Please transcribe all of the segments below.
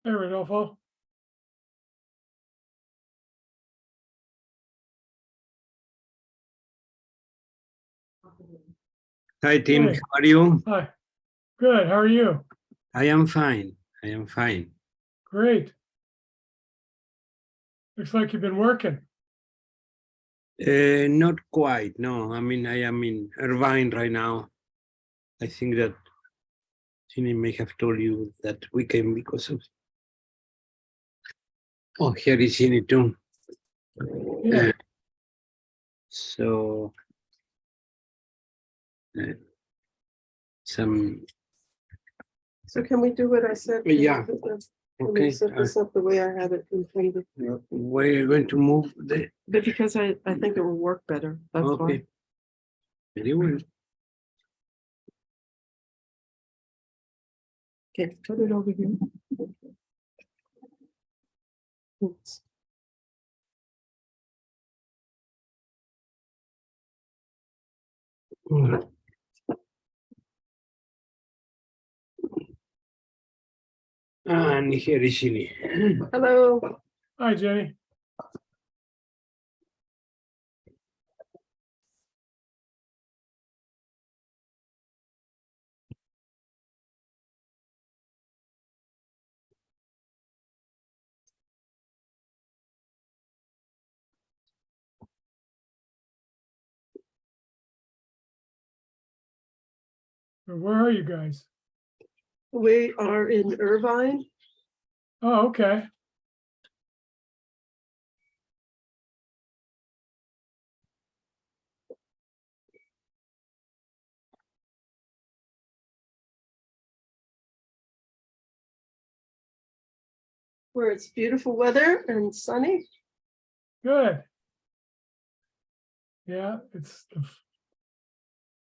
Hey, Rodolfo. Hi, Tim. Hey. How are you? Hi. Good. How are you? I am fine. I am fine. Great. Looks like you've been working. Not quite. No, I mean, I am in Irvine right now. I think that Ginny may have told you that we came because of. Oh, here is Ginny too. Yeah. So, some. So can we do what I said? Yeah. Let me Okay. set this up the way I had it in front of me. Where are you going to move the? But because I think it will work better, that's why. Okay. Very well. Okay, put it over here. Oops. And here is Ginny. Hello. Hi, Jenny. Where are you guys? We are in Irvine. Oh, okay. Where it's beautiful weather and sunny. Good. Yeah, it's the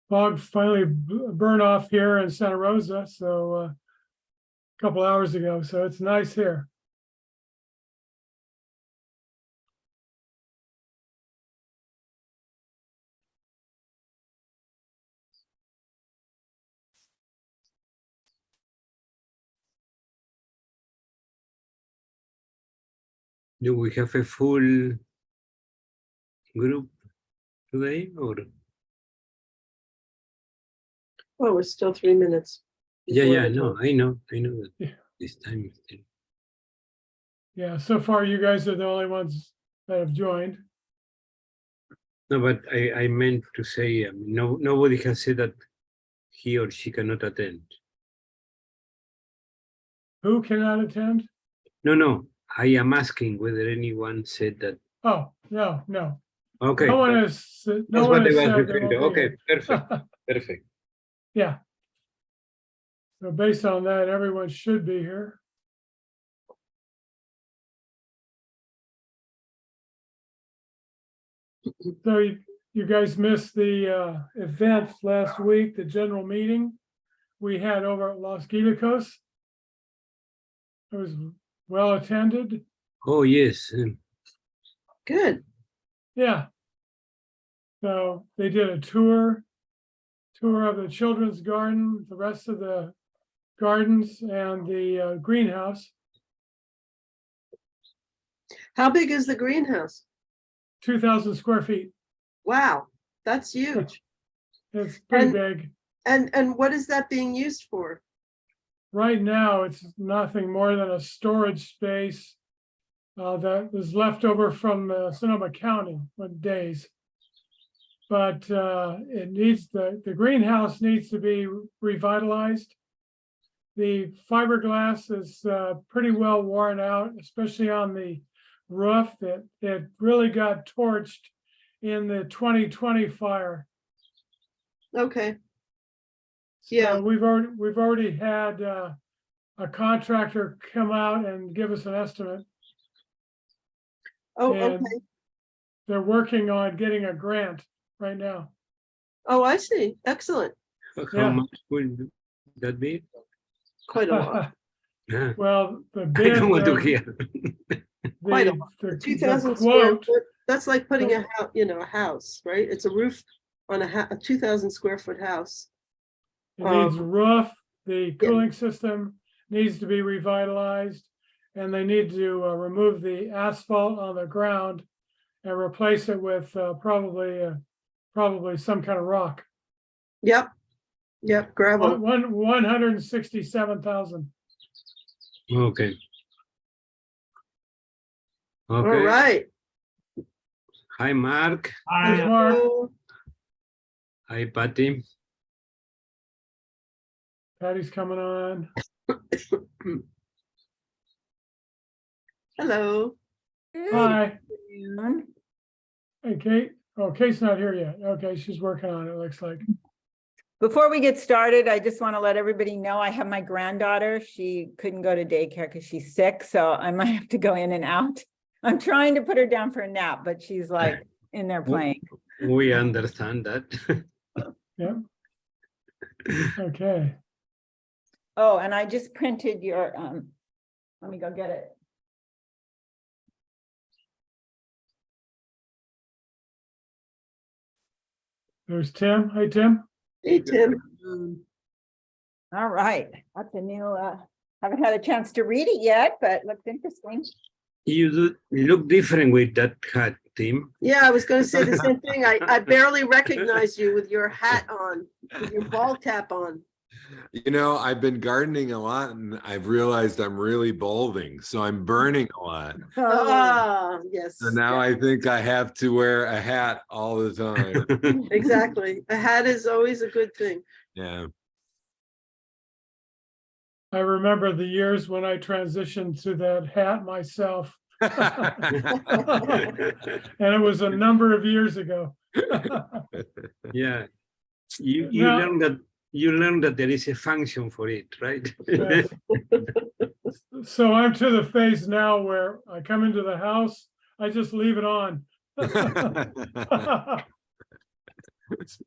fog finally burned off here in Santa Rosa, so a couple hours ago. So it's nice here. Do we have a full group today, or? Oh, it's still 3 minutes. Yeah, before yeah, the no, vote. I know that Yeah. this time is still. Yeah. So far, you guys are the only ones that have joined. No, but I meant to say, nobody has said that he or she cannot attend. Who cannot attend? No, I am asking whether anyone said that. Oh, no. Okay, No one has. No that's one what I has was said they referring to. won't be Okay, here. perfect. Yeah. So based on that, everyone should be here. So you guys missed the event last week, the general meeting we had over at Los Guilicos. It was well attended. Oh, yes. Good. Yeah. So they did a tour of the children's garden, the rest of the gardens, and the greenhouse. How big is the greenhouse? 2,000 square feet. Wow, that's huge. It's pretty And- big. And what is that being used for? Right now, it's nothing more than a storage space that was left over from Sonoma County days. But it needs the greenhouse needs to be revitalized. The fiberglass is pretty well worn out, especially on the roof. That it really got torched in the 2020 fire. Okay, So Yeah. we've already had a contractor come out and give us an estimate. oh, And okay. they're working on getting a grant right now. Oh, I see. Excellent. How Yeah. much will that be? Quite a lot. Ah, Well, the I bid, don't want to hear. Quite a the 2,000 square quote, foot, that's like putting a house, a house, right? It's a roof on a 2,000 square foot house. it needs a roof, the Yeah. cooling system needs to be revitalized. and they need to remove the asphalt on the ground and replace it with probably some kind of rock. Yep. Yep, gravel. 167,000. Okay. All Okay. right. Hi, Mark. There's Mark. Hello. Hi, Patty. Patty's coming on. Hello. Hi. Afternoon. Hey, Kate. Oh, Kate's not here yet. Okay, she's working on it, looks like. Before we get started, I just want to let everybody know I have my granddaughter. She couldn't go to daycare because she's sick, so I might have to go in and out. I'm trying to put her down for a nap, but she's like in there playing. We understand that. Yeah. Okay. Oh, and I just printed your, let me go get it. There's Tim. Hey, Tim. Hey, Tim. All right, that's a new, haven't had a chance to read it yet, but looks interesting. You do look different with that hat, Tim. Yeah, I was going to say the same thing. I barely recognize you with your hat on, with your ball cap on. You know, I've been gardening a lot and I've realized I'm really balding, so I'm burning a lot. Ah, yes. So now I think I have to wear a hat all the time. Exactly. A hat is always a good thing. Yeah. I remember the years when I transitioned to that hat myself. And it was a number of years ago. Yeah. You Now- learn that there is a function for it, right? Yes. So I'm to the phase now where I come into the house, I just leave it on.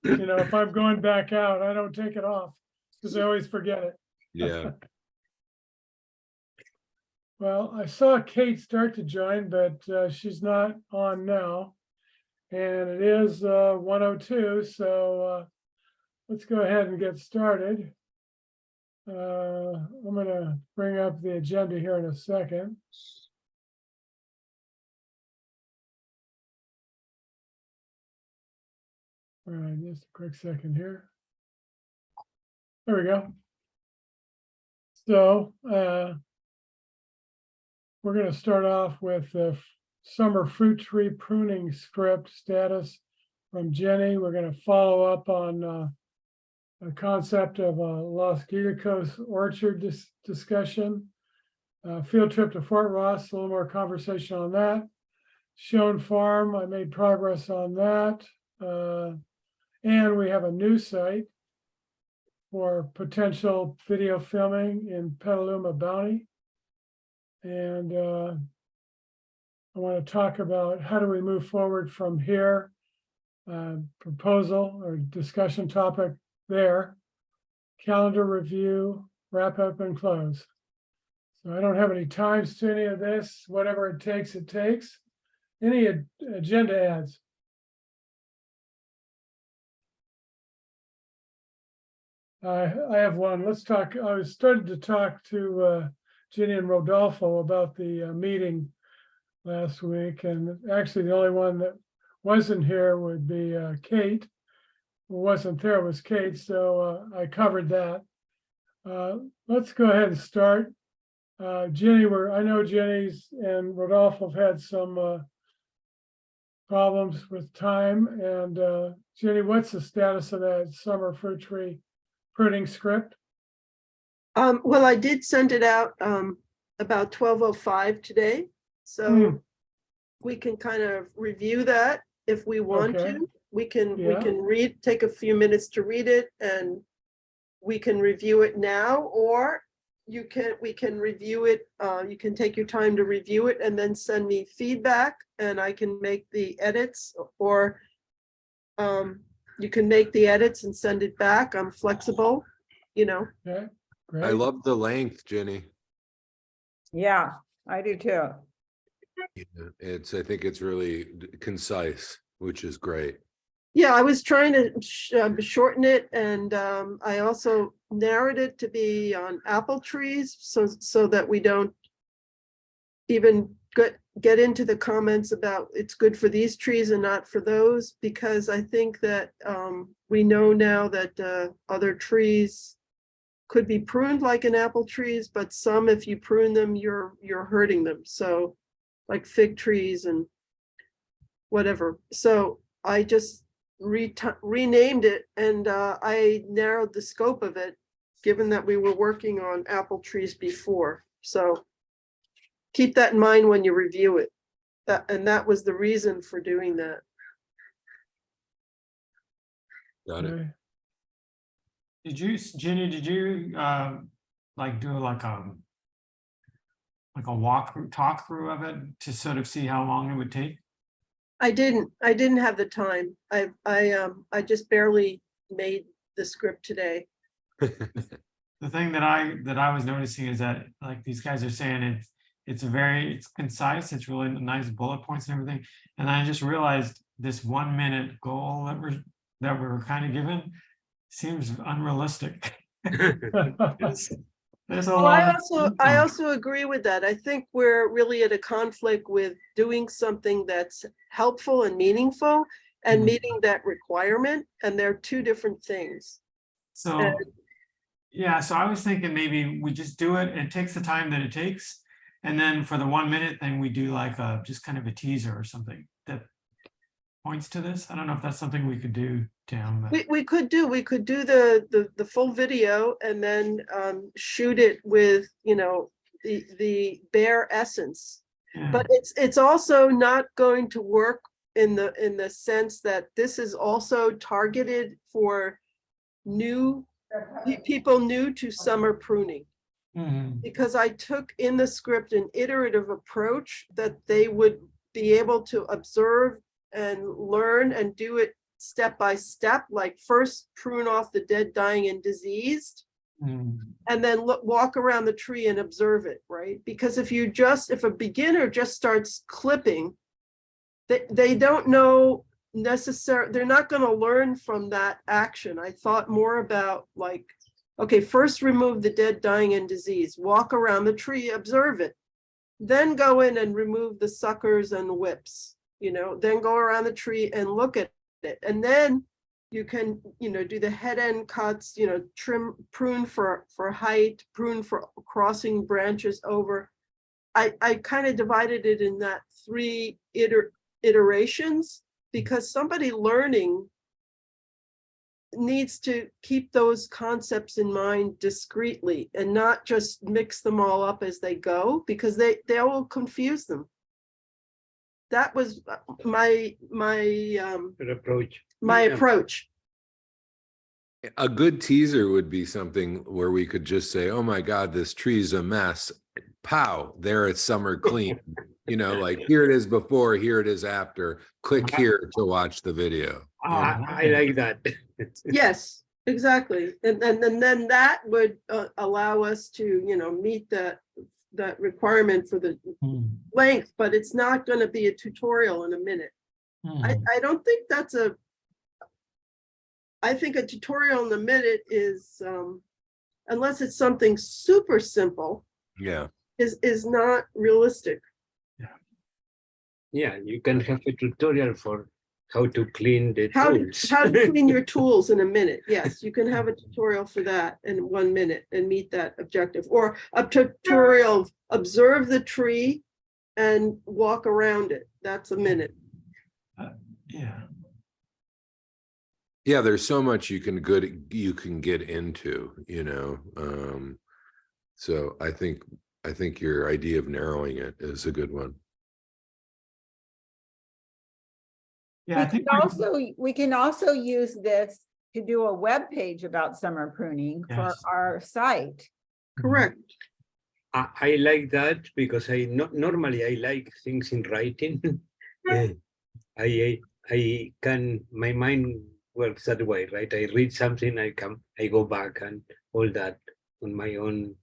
You know, if I'm going back out, I don't take it off because I always forget it. Yeah. Well, I saw Kate start to join, but she's not on now. And it is 1:02, so let's go ahead and get started. I'm gonna bring up the agenda here in a second. All right, just a quick second here. There we go. So we're going to start off with the summer fruit tree pruning script status from Jenny. We're going to follow up on a concept of a Los Guillicos orchard discussion. Field trip to Fort Ross, a little more conversation on that. Schoen Farm, I made progress on that. And we have a new site for potential video filming in Petaluma Bounty. And I want to talk about how do we move forward from here. Proposal or discussion topic there. Calendar review, wrap up and close. So I don't have any times to any of this. Whatever it takes, it takes. Any agenda ads? I have one. Let's talk. I was started to talk to Ginny and Rodolfo about the meeting last week, and actually the only one that wasn't here would be Kate. Who wasn't there was Kate, so I covered that. Let's go ahead and start. Ginny, I know Jenny's and Rodolfo have had some problems with time, and Jenny, what's the status of that summer fruit tree pruning script? Well, I did send it out about 12:05 today, so we can kind of review that if we want Okay. to. We can Yeah. take a few minutes to read it, and we can review it now, or we can review it. You can take your time to review it and then send me feedback, and I can make the edits, or you can make the edits and send it back. I'm flexible, you know. Okay, great. I love the length, Jenny. Yeah, I do too. I think it's really concise, which is great. Yeah, I was trying to shorten it, and I also narrowed it to be on apple trees, so that we don't even get into the comments about it's good for these trees and not for those, because I think that we know now that other trees could be pruned like an apple trees, but some, if you prune them, you're hurting them. So like fig trees and whatever. So I just renamed it, and I narrowed the scope of it, given that we were working on apple trees before. So keep that in mind when you review it. And that was the reason for doing that. Got it. Okay. Did you, Ginny, did you like do like a talk through of it to sort of see how long it would take? I didn't have the time. I just barely made the script today. The thing that I was noticing is that, like these guys are saying, it's concise, it's really nice bullet points and everything. And I just realized this 1 minute goal that we're kind of given seems unrealistic. There's a Well, lot. I also agree with that. I think we're really at a conflict with doing something that's helpful and meaningful and Mhm. meeting that requirement, and they're two different things. So, yeah, so I was thinking maybe we just do it. It takes the time that it takes. And then for the 1 minute thing, we do like just kind of a teaser or something that points to this. I don't know if that's something we could do, Tim. but- We could do the full video and then shoot it with, the bare essence. yeah. But it's also not going to work in the sense that this is also targeted for people new to summer pruning. Mhm. Because I took in the script an iterative approach that they would be able to observe and learn and do it step by step, like first prune off the dead, dying, and diseased, Mhm. and then walk around the tree and observe it, right? Because if a beginner just starts clipping, they don't know necessarily, they're not going to learn from that action. I thought more about like, okay, first remove the dead, dying, and disease, walk around the tree, observe it, then go in and remove the suckers and the whips, then go around the tree and look at it. And then you can, do the head end cuts, trim, prune for height, prune for crossing branches over. I kind of divided it in that 3 iterations, because somebody learning needs to keep those concepts in mind discreetly and not just mix them all up as they go, because they will confuse them. That was my Approach. my Yeah. approach. A good teaser would be something where we could just say, oh my God, this tree's a mess. Pow, there it's summer clean. Like here it is before, here it is after. Click here to watch the video. I like that. Yes, exactly. And then that would allow us to, meet that requirement for the Mhm. length, but it's not going to be a tutorial in a minute. Mhm. I don't think that's I think a tutorial in a minute is, unless it's something super simple, Yeah. is not realistic. Yeah, you can have a tutorial for how to clean the How tools. to clean your tools in a minute. Yes, you can have a tutorial for that in 1 minute and meet that objective, or a tutorial, observe the tree and walk around it. That's a minute. Yeah. Yeah, there's so much you can get into, so I think your idea of narrowing it is a good one. Yeah, I think we- We can also use this to do a web page about summer pruning for Yes. our site. Correct. I like that because normally I like things in writing. I can, my mind works that way, right? I read something, I go back and all that on my own,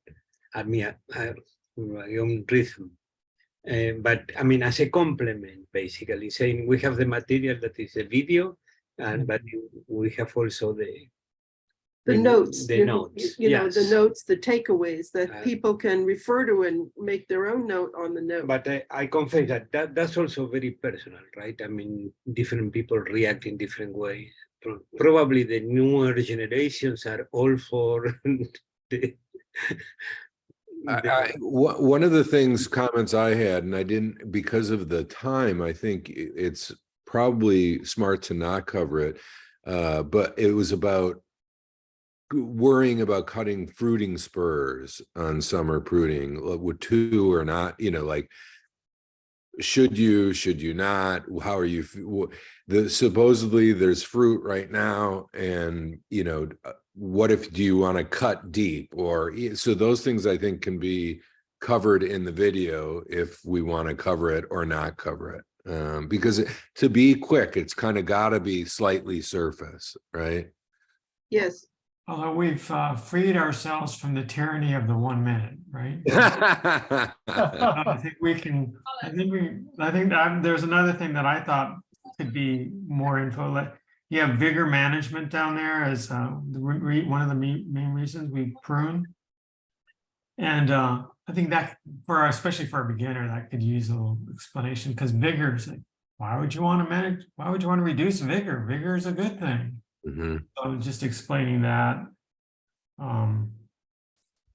my own rhythm. But I mean, as a complement, basically saying we have the material that is a video, but we have also The In notes. the you notes, You know, the yes. notes, the takeaways that Uh, people can refer to and make their own note on the note. But I confess that that's also very personal, right? I mean, different people react in different ways. Probably the newer generations are all for the, One of the things, comments I had, and I didn't, because of the time, I think it's probably smart to not cover it. But it was about worrying about cutting fruiting spurs on summer pruning, with two or not, like, should you not, how are you, supposedly there's fruit right now, and what if, do you want to cut deep, or so those things I think can be covered in the video if we want to cover it or not cover it, because to be quick, it's kind of got to be slightly surface, right? Yes, Although we've freed ourselves from the tyranny of the 1 minute, right? I think we can, I think there's another thing that I thought could be more info, like you have vigor management down there as one of the main reasons we prune. And I think that especially for a beginner, that could use a little explanation, because vigor is like, why would you want to manage? Why would you want to reduce vigor? Vigor is a good thing. Mhm. So just explaining that.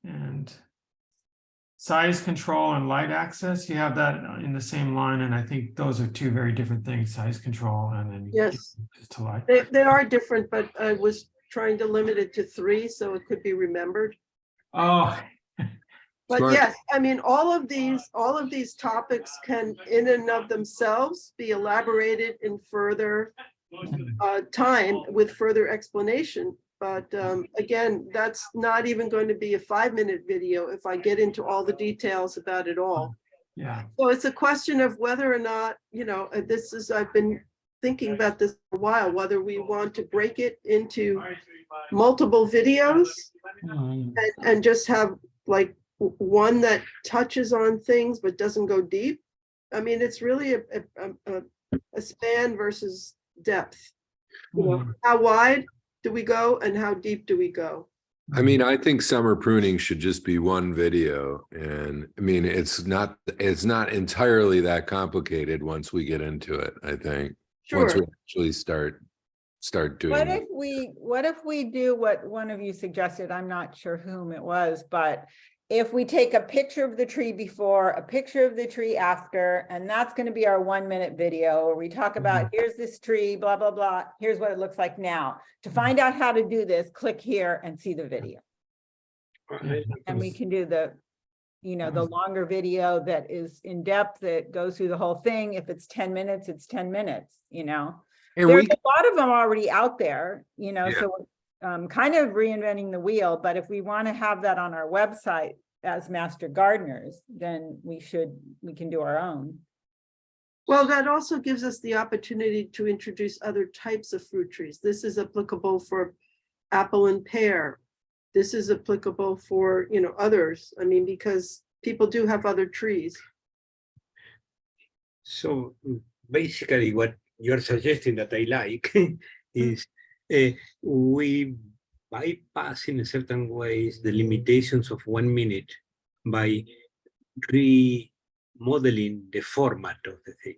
And size control and light access, you have that in the same line, and I think those are two very different things, size control and then yes, to light. they are different, but I was trying to limit it to 3 so it could be remembered. Oh, But Smart. yes, I mean, all of these topics can in and of themselves be elaborated in further time with further explanation. But again, that's not even going to be a 5-minute video if I get into all the details about it all. yeah. So it's a question of whether or not, I've been thinking about this for a while, whether we want to break it into multiple videos Mm, and just have like one that touches on things but doesn't go deep. I mean, it's really a span versus depth. mm. How wide do we go and how deep do we go? I mean, I think summer pruning should just be one video, and I mean, it's not entirely that complicated once we get into it. I think once Sure. we actually start doing What it. if we do what one of you suggested? I'm not sure whom it was, but if we take a picture of the tree before, a picture of the tree after, and that's going to be our 1-minute video where we talk about, here's this tree, blah, blah, blah. Here's what it looks like now. To find out how to do this, click here and see the video. And we can do the longer video that is in depth, that goes through the whole thing. If it's 10 minutes, it's 10 minutes, And There's a lot of them already out there, Yeah. so we're kind of reinventing the wheel, but if we want to have that on our website as master gardeners, then we can do our own. Well, that also gives us the opportunity to introduce other types of fruit trees. This is applicable for apple and pear. This is applicable for, others. I mean, because people do have other trees. So basically what you're suggesting that I like is we bypass in certain ways the limitations of 1 minute by remodeling the format of the thing.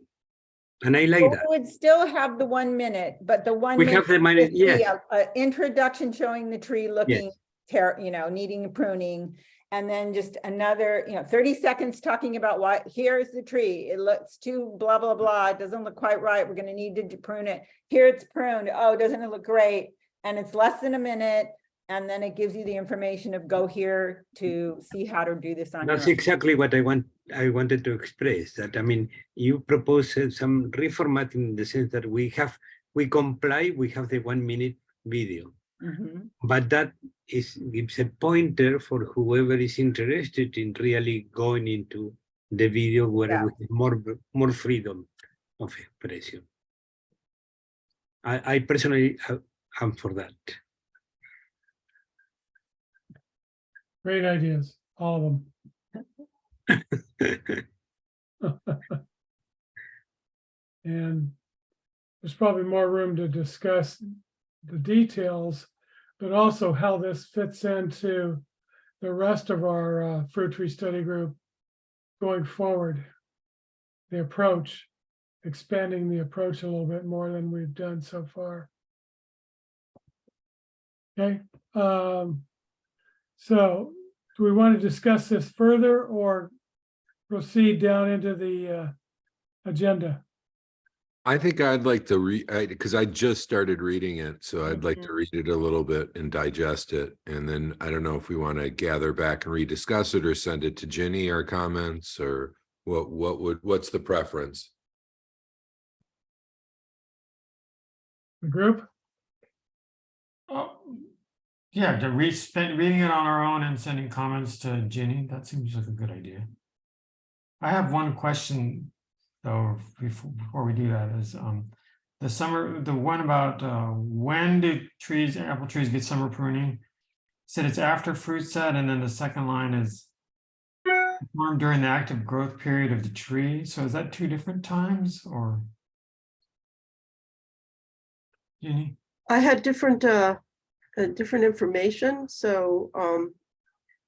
And I like Well, that. we would still have the 1 minute, but the 1 We minute. have the minute, would be yes. a introduction showing the tree looking, needing pruning. And then just another, 30 seconds talking about why, here's the tree. It looks too blah, blah, blah. It doesn't look quite right. We're going to need to prune it. Here it's pruned. Oh, doesn't it look great? And it's less than a minute. And then it gives you the information of go here to see how to do this on your That's own. exactly what I wanted to express, that I mean, you propose some reformatting in the sense that we have the 1 minute video, Mhm. but that gives a pointer for whoever is interested in really going into the video where Yeah. we have more freedom of expression. I personally am for that. Great ideas, all of them. And there's probably more room to discuss the details but also how this fits into the rest of our fruit tree study group going forward. The approach, expanding the approach a little bit more than we've done so far. Okay, so do we want to discuss this further or proceed down into the agenda? I think I'd like to read, because I just started reading it, so I'd like to read it a little bit and digest it. And then I don't know if we want to gather back and rediscuss it or send it to Ginny, our comments, or what's the preference? The group? Oh, yeah, to reading it on our own and sending comments to Ginny, that seems like a good idea. I have one question though, before we do that is, the one about, when do apple trees get summer pruning? Said it's after fruit set, and then the second line is performed during the active growth period of the tree. So is that two different times or? Ginny? I had different information, so,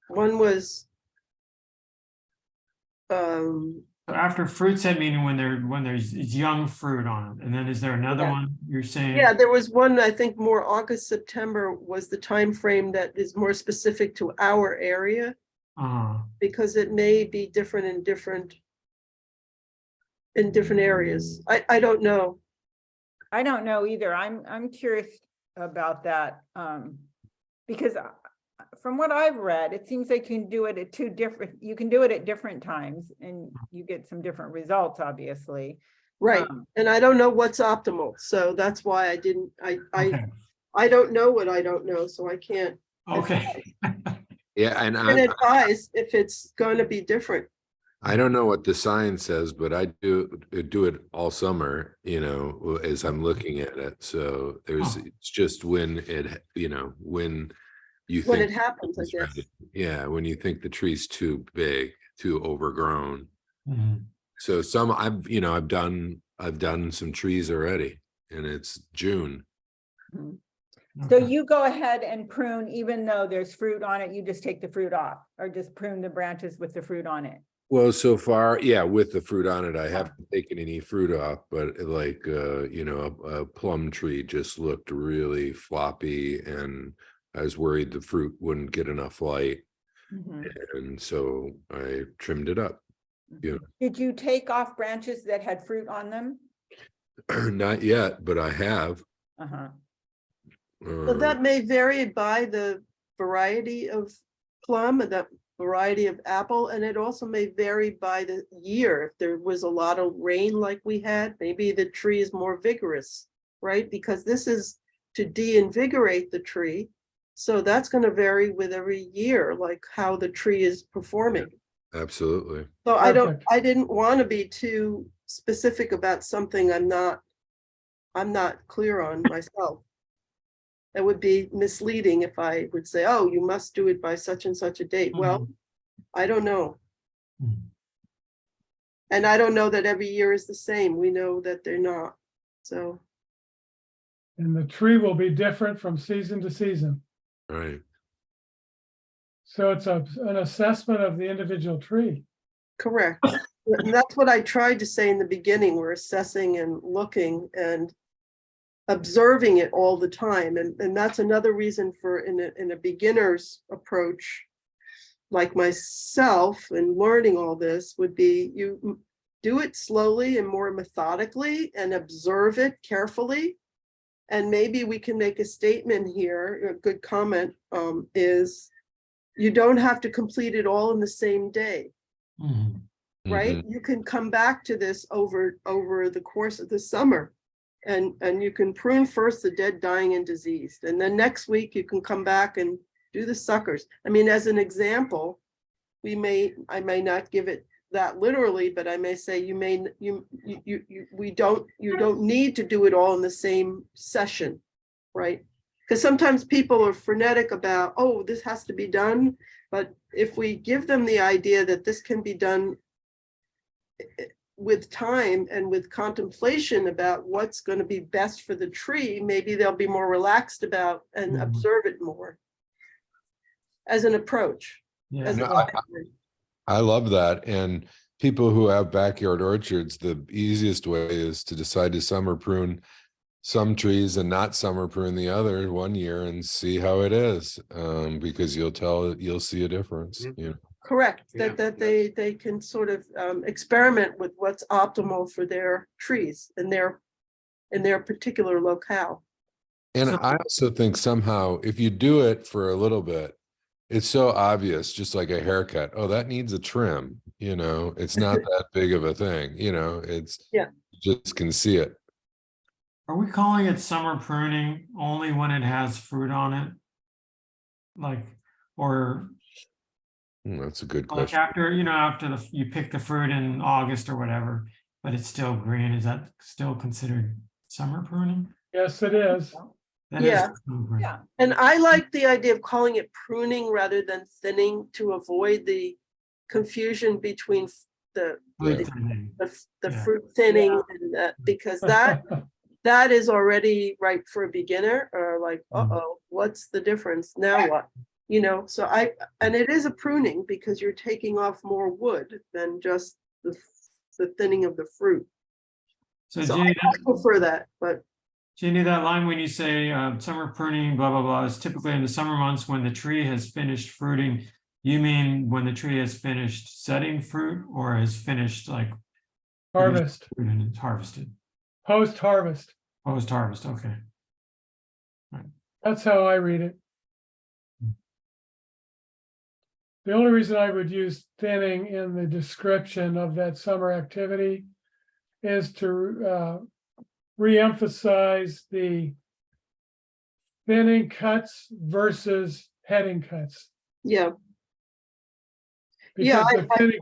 one was, So after fruit set, meaning when there's young fruit on it, and then is there another Yeah. one you're saying? yeah, there was one, I think more August, September was the time frame that is more specific to our area, because it may be different in different areas. I don't know. I don't know either. I'm curious about that. Because from what I've read, it seems like you can do it at you can do it at different times and you get some different results, obviously. Right, and I don't know what's optimal, so that's why I didn't, Okay. I don't know what I don't know, so I can't Okay. Yeah, and advise if it's going to be different. I don't know what the sign says, but I do it all summer, you know, as I'm looking at it. So Oh. it's just when when you When think it happens, I it's guess. ready. Yeah, when you think the tree's too big, too overgrown. Mhm. So I've done some trees already, and it's June. So Okay. you go ahead and prune, even though there's fruit on it, you just take the fruit off or just prune the branches with the fruit on it. Well, so far, yeah, with the fruit on it, I haven't taken any fruit off, but like, a plum tree just looked really floppy, and I was worried the fruit wouldn't get enough light, Mhm. and so I trimmed it up. Yeah. Did you take off branches that had fruit on them? Not yet, but I have. Uh-huh. So that may vary by the variety of plum and the variety of apple, and it also may vary by the year. If there was a lot of rain like we had, maybe the tree is more vigorous, right? Because this is to de-invigorate the tree. So that's going to vary with every year, like how the tree is performing. Absolutely. So Perfect. I didn't want to be too specific about something I'm not clear on myself. That would be misleading if I would say, oh, you must do it by such and such a date. Well, I don't know. Mhm. And I don't know that every year is the same. We know that they're not. So, And the tree will be different from season to season. All right. So it's an assessment of the individual tree. correct. And that's what I tried to say in the beginning. We're assessing and looking and observing it all the time. And that's another reason for in a beginner's approach, like myself, and learning all this would be you do it slowly and more methodically and observe it carefully. And maybe we can make a statement here, a good comment is you don't have to complete it all in the same day, Mhm. right? You can come back to this over the course of the summer. And you can prune first the dead, dying, and diseased. And then next week you can come back and do the suckers. I mean, as an example, I may not give it that literally, but I may say you don't need to do it all in the same session, right? Because sometimes people are frenetic about, oh, this has to be done. But if we give them the idea that this can be done with time and with contemplation about what's going to be best for the tree, maybe they'll be more relaxed about and Mhm. observe it more as an approach. Yeah. As a No, guideline. I love that. And people who have backyard orchards, the easiest way is to decide to summer prune some trees and not summer prune the other one year and see how it is. Because you'll see a difference. Mhm. You know? Correct, Yeah, that they can sort of experiment with what's optimal for their trees in their particular locale. And So- I also think somehow if you do it for a little bit, it's so obvious, just like a haircut. Oh, that needs a trim. You know, it's not that big of a thing. You know, it's Yeah. you just can see it. Are we calling it summer pruning only when it has fruit on it? Like, or That's a good like question. after, after you pick the fruit in August or whatever, but it's still green, is that still considered summer pruning? Yes, it is. That is Yeah. summer pruning. Yeah. And I like the idea of calling it pruning rather than thinning to avoid the confusion between the Fruit Yeah. thinning. the Yeah. fruit thinning and because that is already ripe for a beginner or like, Mm. uh-oh, what's the difference? Now what? So and it is a pruning because you're taking off more wood than just the thinning of the fruit. So So Jeannie, I prefer that, but Jeannie, that line when you say summer pruning, blah, blah, blah, is typically in the summer months when the tree has finished fruiting. You mean when the tree has finished setting fruit or has finished like Harvest, fruit and it's harvested? post-harvest. Post-harvest, okay. That's how I read it. The only reason I would use thinning in the description of that summer activity is to reemphasize the thinning cuts versus heading cuts. yeah. Yeah, Because the thinning,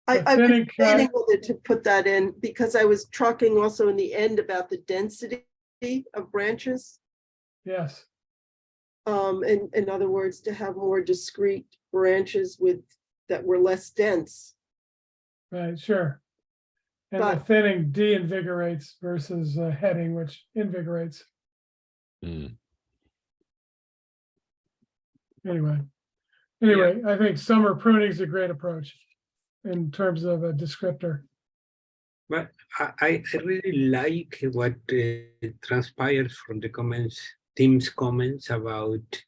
I the was thinning debating cut, whether to put that in because I was talking also in the end about the density of branches. yes, In other words, to have more discrete branches that were less dense. right, sure. And the But- thinning de-invigorates versus heading, which invigorates. Mm. Anyway, I think summer pruning is a great approach in terms of a descriptor. But I really like what transpires from the comments, Tim's comments about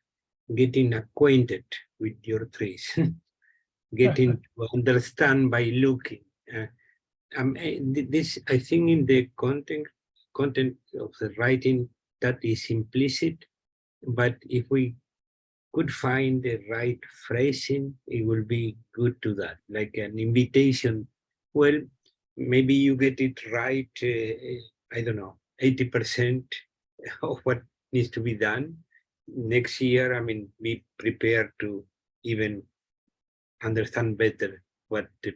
getting acquainted with your trees, getting to understand by looking. This, I think, in the content of the writing that is implicit, but if we could find the right phrasing, it will be good to that, like an invitation. Well, maybe you get it right, I don't know, 80% of what needs to be done. Next year, be prepared to even understand better what the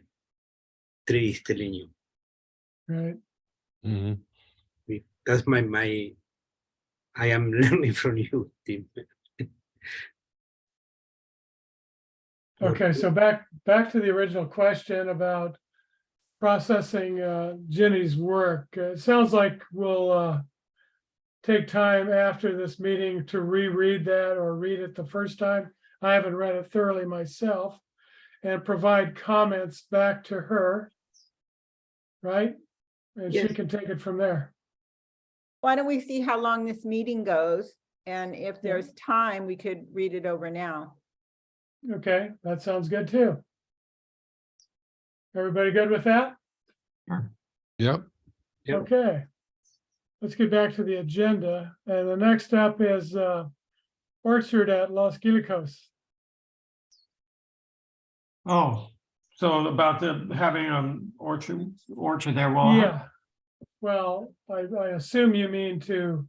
tree is telling you. Right. Mhm. That's I am learning from you, Tim. Okay, so back to the original question about processing Ginny's work. It sounds like we'll take time after this meeting to reread that or read it the first time. I haven't read it thoroughly myself, and provide comments back to her. Right? And she Yes. can take it from there. Why don't we see how long this meeting goes? And if there's time, we could read it over now. Okay, that sounds good too. Everybody good with that? Yep. Yep. Okay. Let's get back to the agenda. And the next up is orchard at Los Gilicos. Oh, so about having an orchard there, well. Yeah. Well, I assume you mean to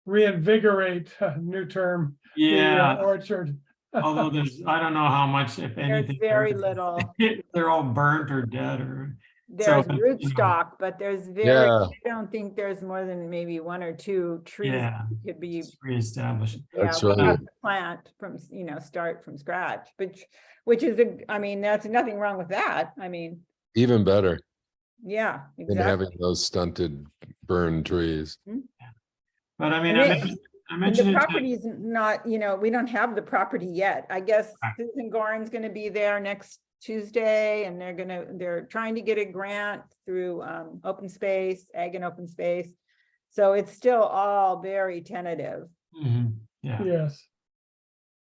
reinvigorate, new term, the Yeah, orchard. although I don't know how much, if There's anything. very there is. little, They're all burnt or dead or. there's So, rootstock, but there's Yeah. I don't think there's more than maybe one or two trees Yeah. that could be, Reestablished. That's we have right. to plant from, start from scratch, which is, that's nothing wrong with that. Even better Yeah, than having exactly. those stunted burned trees. But I mean, And I it- mentioned, I And mentioned the it to, property is not, we don't have the property yet. I guess Right. Susan Gorin's gonna be there next Tuesday and they're trying to get a grant through open space, ag and open space. So it's still all very tentative. yeah, Yes.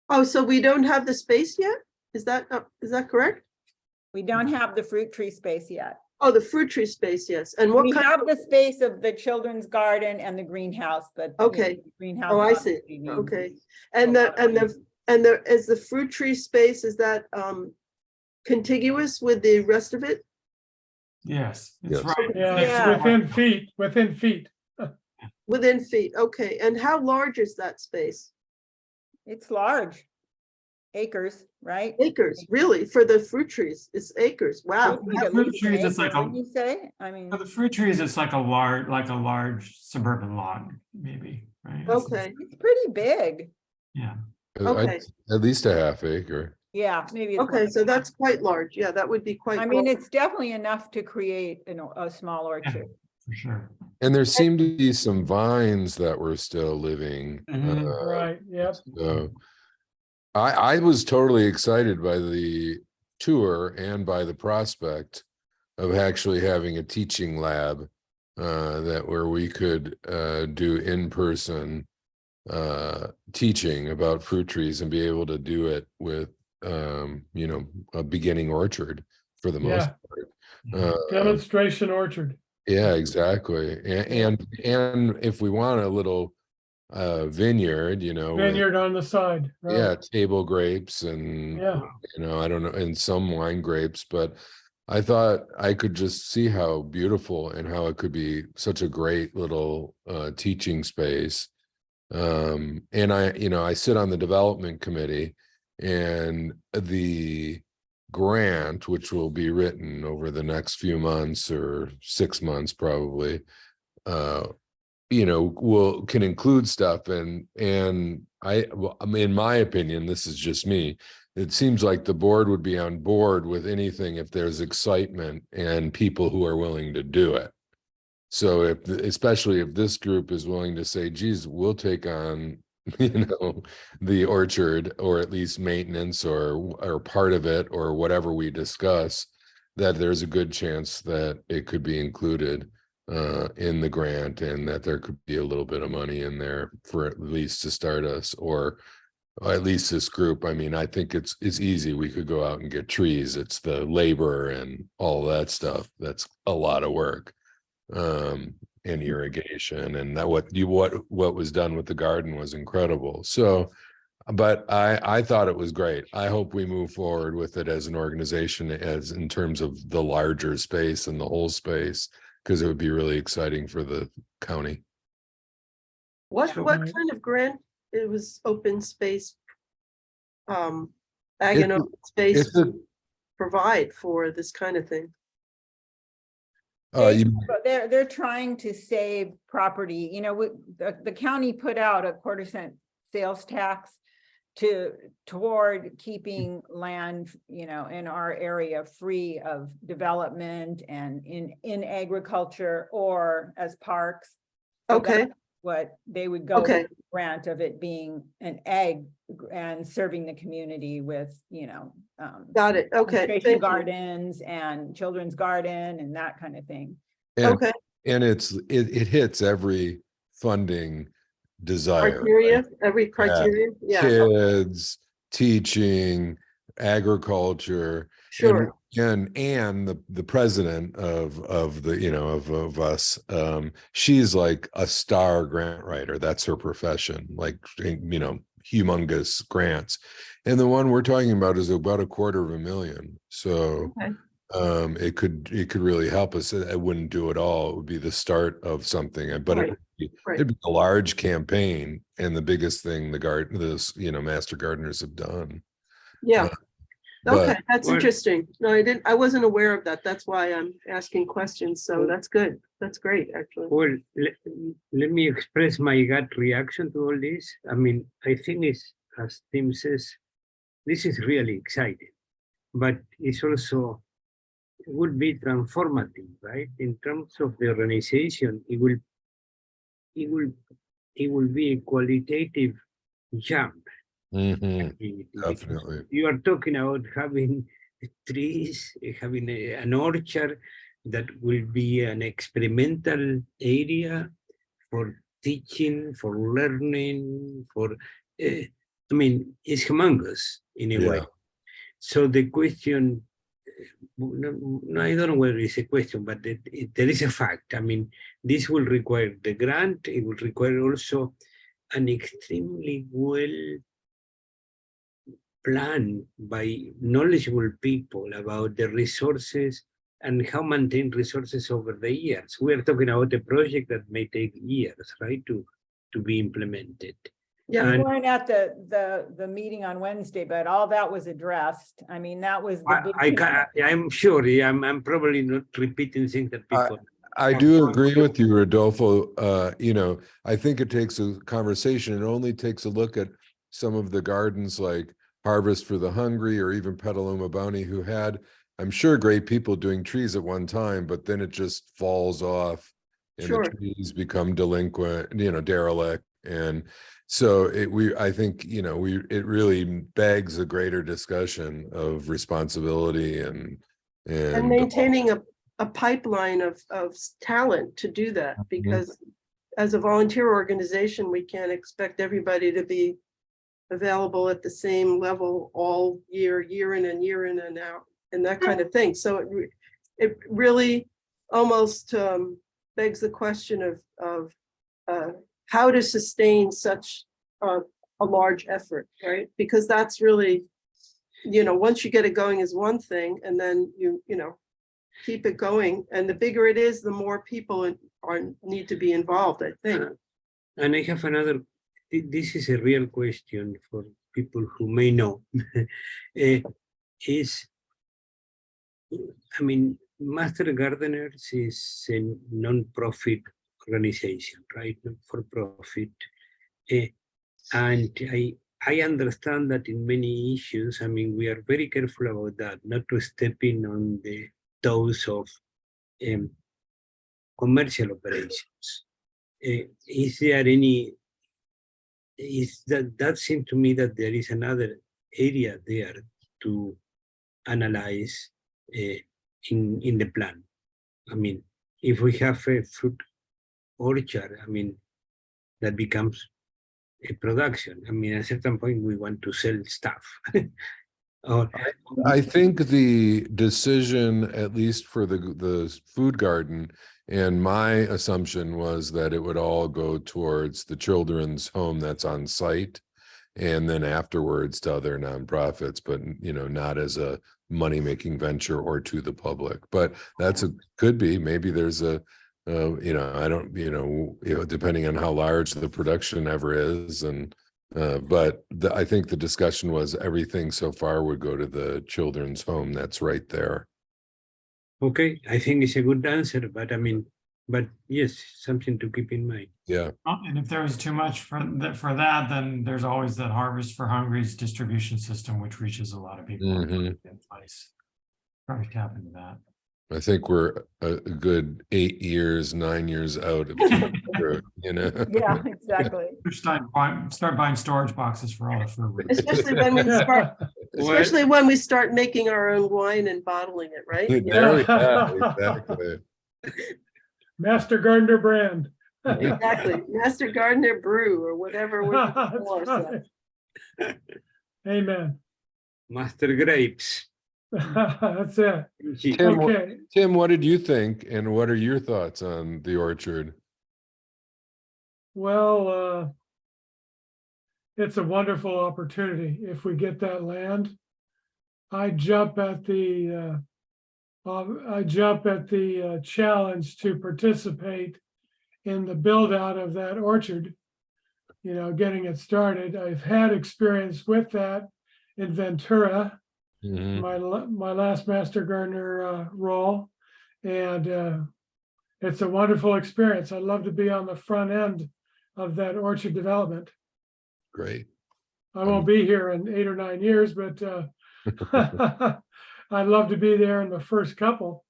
Oh, so we don't have the space yet? Is that correct? We don't have the fruit tree space yet. Oh, the fruit tree space, yes. And what We kind, have the space of the children's garden and the greenhouse, but. Okay. the Greenhouse. oh, I see. obviously needs Okay. a And lot of is the fruit tree space, is that contiguous with the rest of it? yes, Yes. it's right. Yeah, next it's to the within feet, within feet. Within feet, okay. And how large is that space? It's large. Acres, right? Acres, really, for the fruit trees? It's acres, I wow. think at fruit least an trees, it's like acre, a- wouldn't you say? I mean, For the fruit trees, it's like a large suburban lot, maybe, right? Okay, it's pretty big. Yeah, Okay. At least a half acre. Yeah, maybe. it's okay, more so than that. that's quite large. Yeah, that would be quite. I mean, large. it's definitely enough to create, a small orchard. for sure. And there seemed to be some vines that were still living. Mhm. Right, yep. So I was totally excited by the tour and by the prospect of actually having a teaching lab that where we could do in-person teaching about fruit trees and be able to do it with a beginning orchard for the most Yeah. part. Demonstration orchard. Yeah, exactly. And if we want a little vineyard, with, Vineyard on the side, yeah, right? table grapes and Yeah, I don't know, and some wine grapes, but I thought I could just see how beautiful and how it could be such a great little teaching space. And I sit on the development committee, and the grant, which will be written over the next few months or 6 months probably, can include stuff and in my opinion, this is just me, it seems like the board would be on board with anything if there's excitement and people who are willing to do it. So especially if this group is willing to say, geez, we'll take on the orchard, or at least maintenance or part of it, or whatever we discuss, that there's a good chance that it could be included in the grant, and that there could be a little bit of money in there for at least to start us, or at least this group. I mean, I think it's easy. We could go out and get trees. It's the labor and all that stuff. That's a lot of work. And irrigation, and that what was done with the garden was incredible. So, but I thought it was great. I hope we move forward with it as an organization, as in terms of the larger space and the whole space, because it would be really exciting for the county. What Right. kind of grant? It was open space. Ag It's and a- open space It's a, provide for this kind of thing. But they're trying to save property, the county put out a 1/4-cent sales tax toward keeping land, in our area free of development and in agriculture or as parks. So Okay, that's what they would go okay, with the grant of it being an ag and serving the community with, got it. Okay, demonstration thank you. gardens and children's garden and that kind of thing. and, Okay, and it hits every funding desire. criteria, every criteria, yeah, Kids, teaching, agriculture, sure. and the president of the of us, she's like a star grant writer. That's her profession, like humongous grants. And the one we're talking about is about $250,000. So Okay. it could really help us. I wouldn't do it all. It would be the start of something, but Right, right. it'd be a large campaign, and the biggest thing Master Gardeners have done. Yeah, but- okay, that's Well- interesting. No, I wasn't aware of that. That's why I'm asking questions. So that's good. That's great, actually. Well, let me express my gut reaction to all this. I mean, I think it's, as Tim says, this is really exciting, but it's also would be transformative, right? In terms of the organization, it will be a qualitative jump. Mhm, activity, because definitely. you are talking about having trees, having an orchard that will be an experimental area for teaching, for learning, for, I mean, it's humongous in a way. Yeah. So the question, no, I don't know whether it's a question, but there is a fact. I mean, this will require the grant, it will require also an extremely well planned by knowledgeable people about the resources and how maintain resources over the years. We are talking about a project that may take years, right, to be implemented. Yeah. We And weren't at the meeting on Wednesday, but all that was addressed. I mean, that was the big. I'm sure, I'm probably not repeating things that people. I do agree with you, Rodolfo. You know, I think it takes a conversation. It only takes a look at some of the gardens like Harvest for the Hungry or even Petaluma Bounty, who had, I'm sure, great people doing trees at one time, but then it just falls off and Sure. the trees become delinquent, you know, derelict. And so I think, you know, it really begs a greater discussion of responsibility and maintaining a pipeline of talent to do that, because as a volunteer organization, we can't expect everybody to be available at the same level all year in and out, and that kind of thing. So it really almost begs the question of how to sustain such a large effort, right? Because that's really, you know, once you get it going is one thing, and then you know, keep it going. And the bigger it is, the more people need to be involved, I think. And I have another, this is a real question for people who may know. Is, I mean, Master Gardeners is a non-profit organization, right? Not for profit. And I understand that in many issues, I mean, we are very careful about that, not to step in on the toes of commercial operations. Is there any, that seems to me that there is another area there to analyze in the plan. I mean, if we have a fruit orchard, I mean, that becomes a production. I mean, at a certain point, we want to sell stuff. Or, I think the decision, at least for the food garden, and my assumption was that it would all go towards the children's home that's on site, and then afterwards to other nonprofits, but you know, not as a money-making venture or to the public. But could be, maybe there's a you know, I don't, you know, depending on how large the production ever is, and but I think the discussion was everything so far would go to the children's home that's right there. okay, I think it's a good answer, but I mean, but yes, something to keep in mind. Yeah. And if there was too much for that, then there's always that Harvest for Hungry's distribution system, which reaches a lot of people in place. Probably tap into that. I think we're a good 8 years, 9 years out of you know. Yeah, exactly. Start buying storage boxes for all the food. Especially when we start making our own wine and bottling it, right? Exactly. Master Gardener brand. Exactly. Master Gardener Brew or whatever. That's right. Amen. Master Grapes. That's it. Tim, Okay. Tim, what did you think, and what are your thoughts on the orchard? Well, it's a wonderful opportunity if we get that land. I jump at the challenge to participate in the build out of that orchard, you know, getting it started. I've had experience with that in Ventura, my last Master Gardener role, and it's a wonderful experience. I'd love to be on the front end of that orchard development. Great. I won't be here in 8 or 9 years, but I'd love to be there in the first couple.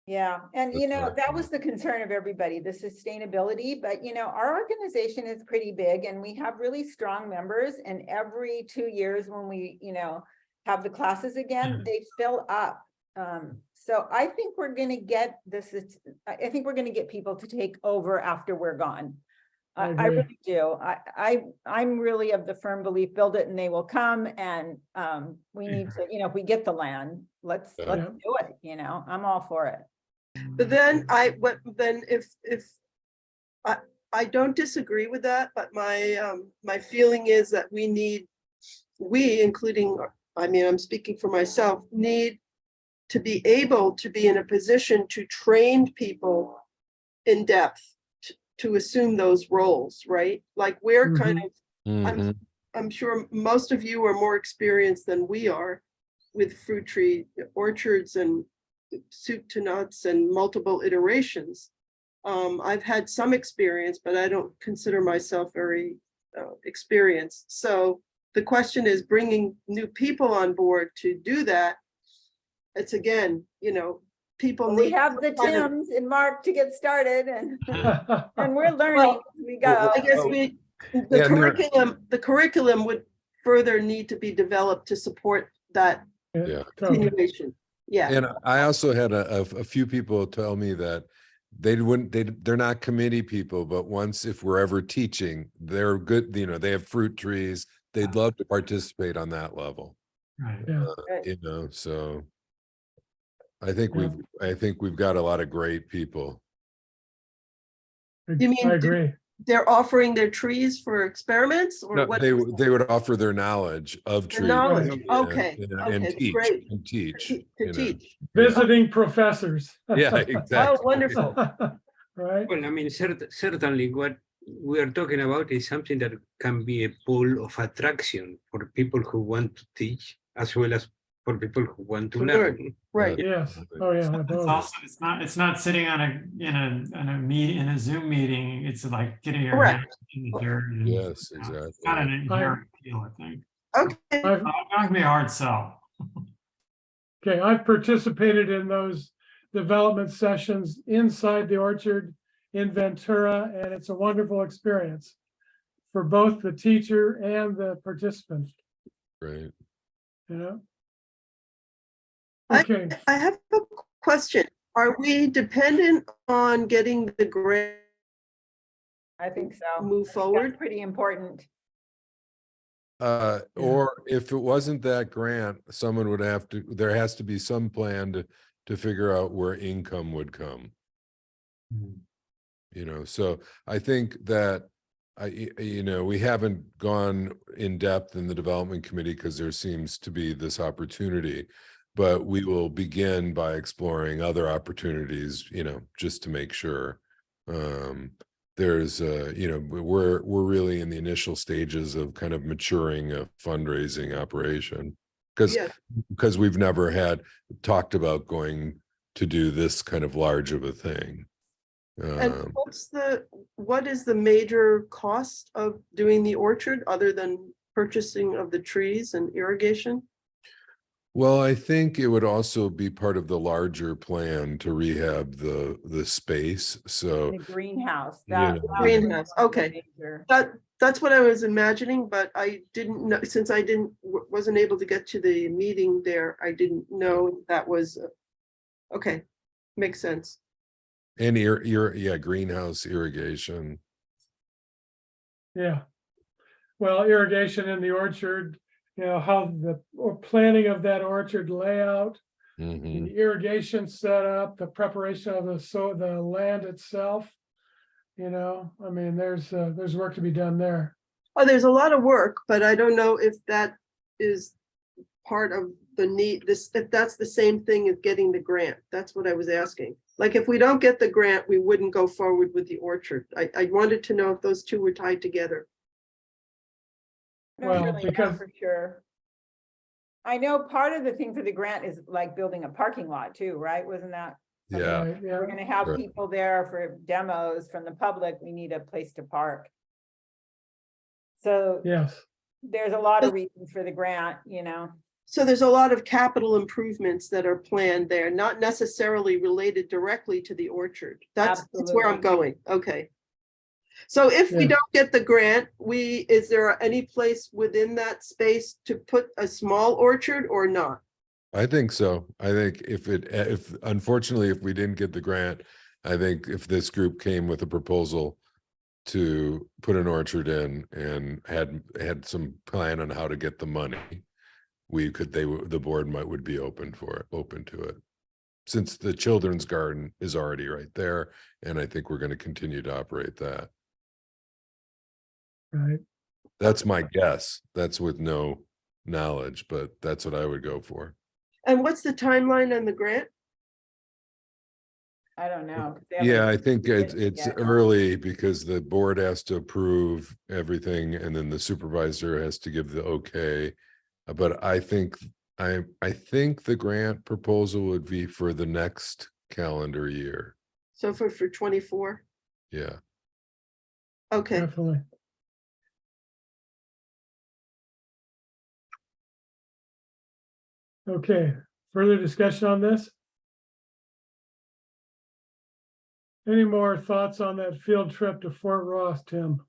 Yeah, and That's you know, right. that was the concern of everybody, the sustainability, but you know, our organization is pretty big and we have really strong members, and every 2 years when we, you know, have the classes again, they fill up. So I think we're gonna get this, I think we're gonna get people to take over after we're gone. I I agree. really do. I'm really of the firm belief, build it and they will come, and we need to, you know, if we get the land, let's Yeah. do it, you know, I'm all for it. But then if I don't disagree with that, but my feeling is that we, including, I mean, I'm speaking for myself, need to be able to be in a position to train people in depth to assume those roles, right? Like we're kind of, Mhm. I'm sure most of you are more experienced than we are with fruit tree orchards and soup to nuts and multiple iterations. I've had some experience, but I don't consider myself very experienced. So the question is bringing new people on board to do that. It's again, you know, people Well, we need. have the kind of- Tims and Mark to get started, and we're learning Well, as we go. I guess Oh, the yeah, Mira. curriculum would further need to be developed to support that Yeah. Totally. continuation. Yeah, And I also had a few people tell me that they're not committee people, but once, if we're ever teaching, they're good, you know, they have fruit trees, they'd love to participate on that level, Right. Yeah, you know, so. I Yeah. think we've got a lot of great people. You mean I agree. they're offering their trees for experiments or No, what? they would offer their knowledge of The trees. knowledge, Yeah, okay, And okay, teach, great. and teach. To you know. teach. Visiting professors. Yeah, exactly. Oh, wonderful. Right? Well, I mean, certainly what we are talking about is something that can be a pool of attraction for people who want to teach, as well as for people who want to To learn. learn. Right. Yes. Oh, yeah. It's totally. also, it's not sitting on in a Zoom meeting, it's like getting your Correct. hands in the dirt. and, Yes, you know, it's exactly. Kind of an inherent appeal, I think. Okay, I've, Not gonna be a hard sell. okay, I've participated in those development sessions inside the orchard in Ventura, and it's a wonderful experience for both the teacher and the participant, Right. you know? I- Okay, I have a question. Are we dependent on getting the grant I think so. to move That's forward? pretty important. Yeah. Or if it wasn't that grant, someone would have to, there has to be some plan to figure out where income would come. You know, so I think that you know, we haven't gone in depth in the development committee because there seems to be this opportunity, but we will begin by exploring other opportunities, you know, just to make sure. There's you know, we're really in the initial stages of kind of maturing a fundraising operation Yes. because we've never had talked about going to do this kind of large of a thing. And what is the major cost of doing the orchard other than purchasing of the trees and irrigation? Well, I think it would also be part of the larger plan to rehab the space. So The greenhouse. Yeah. that was Greenhouse, one of the okay. major- That's what I was imagining, but I didn't know, since I wasn't able to get to the meeting there, I didn't know that was, okay, makes sense. and yeah, greenhouse irrigation. yeah. Well, irrigation in the orchard, you know, how or planning of that orchard layout, Mhm. the irrigation setup, the preparation of the land itself. You know, I mean, there's work to be done there. Oh, there's a lot of work, but I don't know if that is part of the need, if that's the same thing as getting the grant. That's what I was asking. Like, if we don't get the grant, we wouldn't go forward with the orchard. I wanted to know if those two were tied together. I don't Well, really know because- for sure. I know part of the thing for the grant is like building a parking lot too, right? Wasn't that? something? Yeah. Right, yeah. We're gonna have Right. people there for demos from the public. We need a place to park. So Yes. there's a lot of reasons for the grant, you know. So there's a lot of capital improvements that are planned there, not necessarily related directly to the orchard. That's where I'm going. Okay. So if we Yeah. don't get the grant, is there any place within that space to put a small orchard or not? I think so. I think if unfortunately, if we didn't get the grant, I think if this group came with a proposal to put an orchard in and had some plan on how to get the money, the board would be open to it. Since the children's garden is already right there, and I think we're going to continue to operate that. Right. That's my guess. That's with no knowledge, but that's what I would go for. And what's the timeline on the grant? I don't know. 'cause they Yeah, haven't I think submitted it's yet. early because the board has to approve everything and then the supervisor has to give the okay. But I think the grant proposal would be for the next calendar year. So for 24? Yeah. Okay. Definitely. Okay, further discussion on this? Any more thoughts on that field trip to Fort Ross, Tim?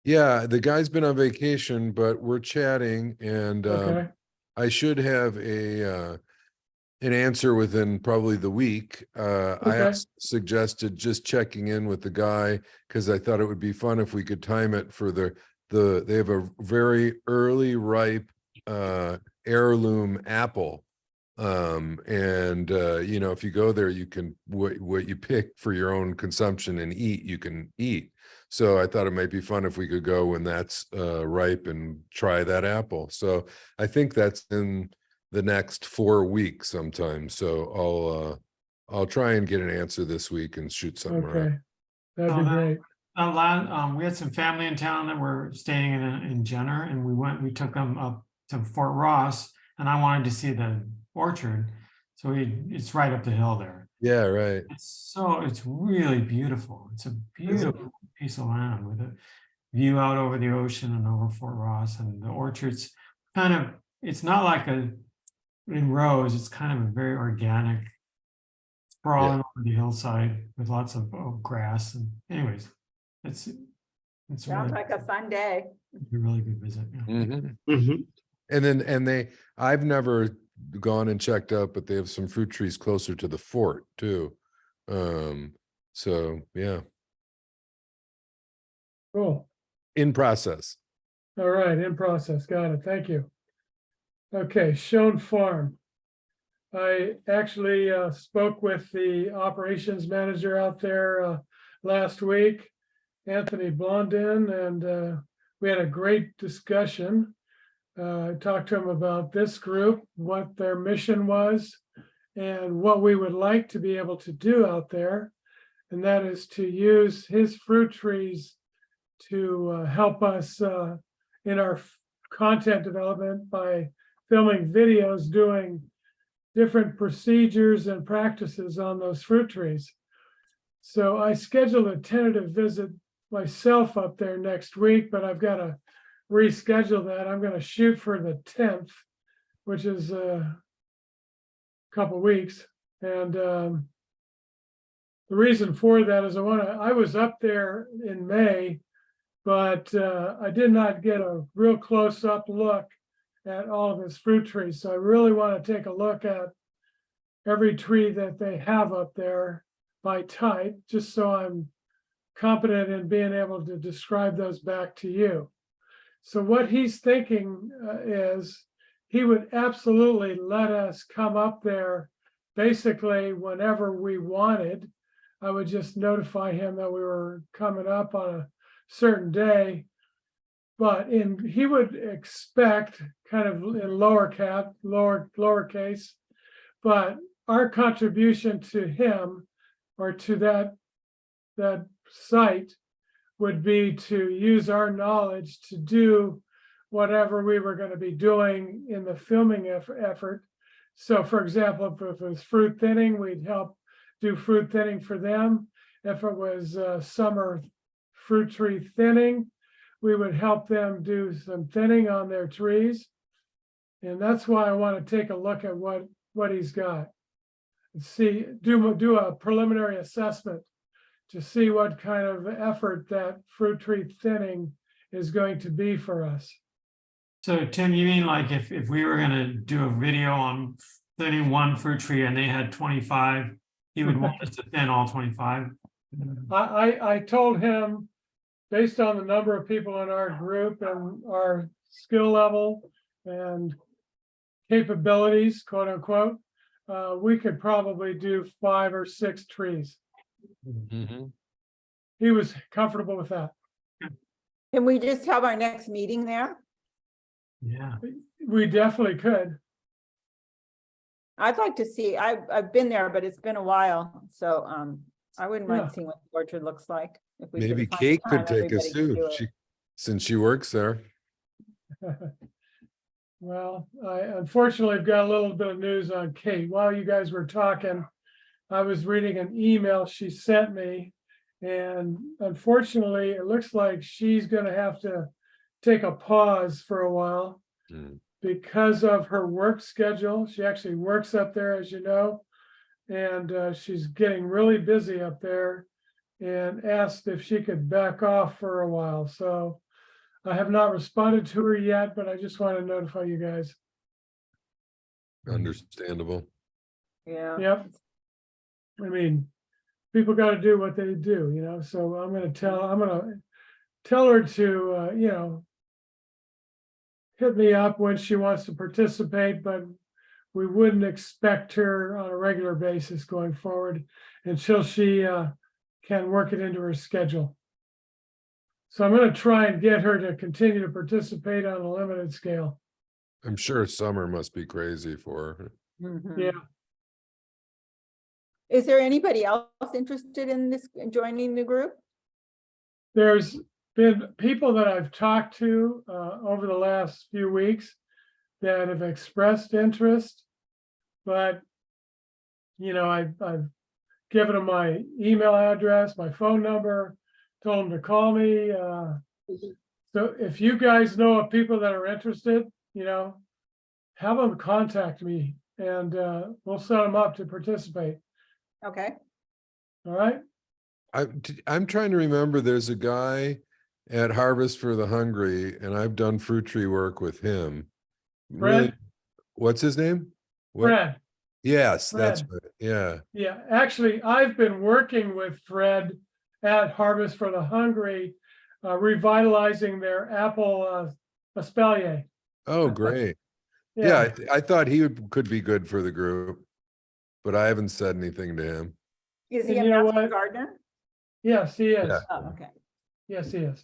Yeah, the guy's been on vacation, but we're chatting and Okay, I should have an answer within probably the week. I Okay. also suggested just checking in with the guy because I thought it would be fun if we could time it for they have a very early ripe heirloom apple. And you know, if you go there, you can what you pick for your own consumption and eat, you can eat. So I thought it might be fun if we could go when that's ripe and try that apple. So I think that's in the next 4 weeks sometime. So I'll try and get an answer this week and shoot something around. okay, that'd be So that- great. We had some family in town that were staying in Jenner, and we took them up to Fort Ross, and I wanted to see the orchard. So it's right up the hill there. Yeah, right. It's really beautiful. It's a beautiful piece of land with a view out over the ocean and over Fort Ross, and the orchard's it's not like in rows, it's kind of a very organic sprawling over the hillside with lots of grass, and anyways, it's Sounds really, like a fun day. a really good visit. Yeah. Mhm. And I've never gone and checked out, but they have some fruit trees closer to the fort too. So yeah, Cool. in process. All right, in process. Got it. Thank you. Okay, Schoen Farm. I actually spoke with the operations manager out there last week, Anthony Blondin, and we had a great discussion. I talked to him about this group, what their mission was, and what we would like to be able to do out there. And that is to use his fruit trees to help us in our content development by filming videos doing different procedures and practices on those fruit trees. So I scheduled a tentative visit myself up there next week, but I've got to reschedule that. I'm going to shoot for the 10th, which is a couple weeks. And the reason for that is I was up there in May, but I did not get a real close-up look at all of his fruit trees. So I really want to take a look at every tree that they have up there by type, just so I'm competent in being able to describe those back to you. So what he's thinking is he would absolutely let us come up there basically whenever we wanted. I would just notify him that we were coming up on a certain day. But he would expect kind of in lowercase, but our contribution to him or to that site would be to use our knowledge to do whatever we were going to be doing in the filming effort. So for example, if it was fruit thinning, we'd help do fruit thinning for them. If it was summer fruit tree thinning, we would help them do some thinning on their trees. And that's why I want to take a look at what he's got. And see, do a preliminary assessment to see what kind of effort that fruit tree thinning is going to be for us. So Tim, you mean like if we were gonna do a video on thinning one fruit tree and they had 25, he would want us to thin all 25? I told him, based on the number of people in our group and our skill level and capabilities, quote unquote, we could probably do 5 or 6 trees. Mhm. He was comfortable with that. Can we just have our next meeting there? Yeah. We definitely could. I'd like to see, I've been there, but it's been a while, so, I wouldn't Yeah. mind seeing what the orchard looks like. If we could Maybe find Kate time, could take us everybody could too, do it. since she works there. Well, I unfortunately have got a little bit of news on Kate. While you guys were talking, I was reading an email she sent me. And unfortunately, it looks like she's gonna have to take a pause for a while Mm. because of her work schedule. She actually works up there, as you know. And she's getting really busy up there and asked if she could back off for a while. So I have not responded to her yet, but I just want to notify you guys. Understandable. Yeah. Yep. I mean, people got to do what they do, so I'm gonna tell her to, hit me up when she wants to participate, but we wouldn't expect her on a regular basis going forward until she can work it into her schedule. So I'm gonna try and get her to continue to participate on a limited scale. I'm sure summer must be crazy for her. Mhm. Yeah, Is there anybody else interested in this, in joining the group? there's been people that I've talked to over the last few weeks that have expressed interest, but I've given them my email address, my phone number, told them to call me. So if you guys know of people that are interested, have them contact me and we'll set them up to participate. Okay, All right? I'm trying to remember, there's a guy at Harvest for the Hungry, and I've done fruit tree work with him. Really, Fred? what's his name? What? Fred, Yes, that's Fred. right. Yeah. yeah, actually, I've been working with Fred at Harvest for the Hungry, revitalizing their apple espalier. Oh, great. Yeah, I thought could be good for the group, but I haven't said anything to him. is he And a you know master what? gardener? Yes, he is. Yeah. Oh, okay. Yes, he is.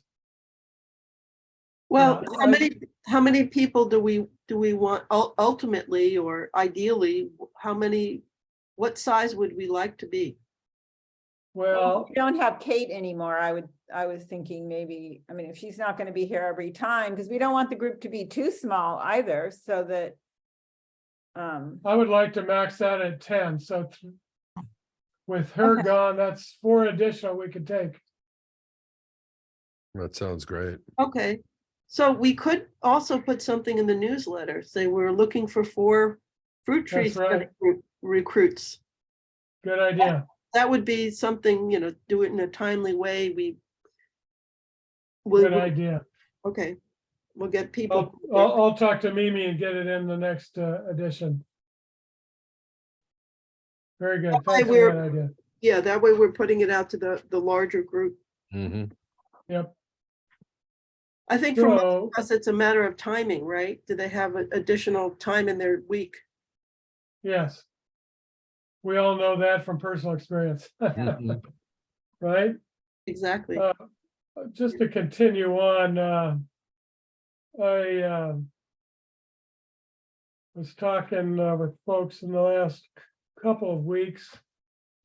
Well, Yeah, how many people do we want ultimately or ideally, what size would we like to be? Well, We don't have Kate anymore. I was thinking maybe, I mean, if she's not gonna be here every time, because we don't want the group to be too small either, so that. I would like to max out at 10, so with her Okay. gone, that's 4 additional we could take. That sounds great. Okay, so we could also put something in the newsletter, say we're looking for 4 fruit tree That's right. recruits. Good idea. That would be something, do it in a timely way. Good idea. Okay, we'll get people. I'll talk to Mimi and get it in the next edition. Very good. way Thanks for we're- that idea. Yeah, that way we're putting it out to the larger group. Mhm. Yep. I think for most So, of us, it's a matter of timing, right? Do they have additional time in their week? yes. We all know that from personal experience, Mhm. right? Exactly. Just to continue on, I was talking with folks in the last couple of weeks,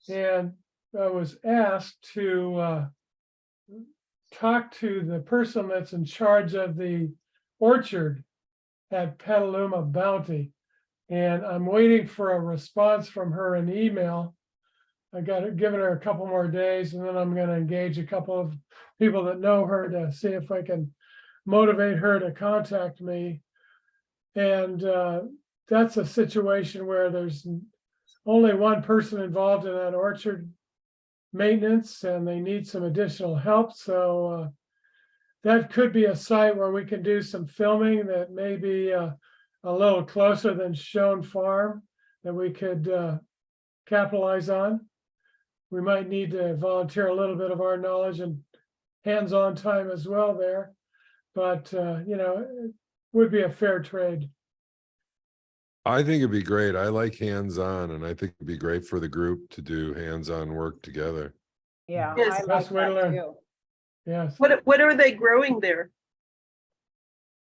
and I was asked to talk to the person that's in charge of the orchard at Petaluma Bounty. And I'm waiting for a response from her in email. I got it, given her a couple more days, and then I'm gonna engage a couple of people that know her to see if I can motivate her to contact me. And that's a situation where there's only one person involved in that orchard maintenance, and they need some additional help. So that could be a site where we can do some filming that may be a little closer than Schoen Farm that we could capitalize on. We might need to volunteer a little bit of our knowledge and hands-on time as well there. But, you know, it would be a fair trade. I think it'd be great. I like hands-on, and I think it'd be great for the group to do hands-on work together. Yeah, Yes. I like Best way to that learn. too. Yes. What are they growing there?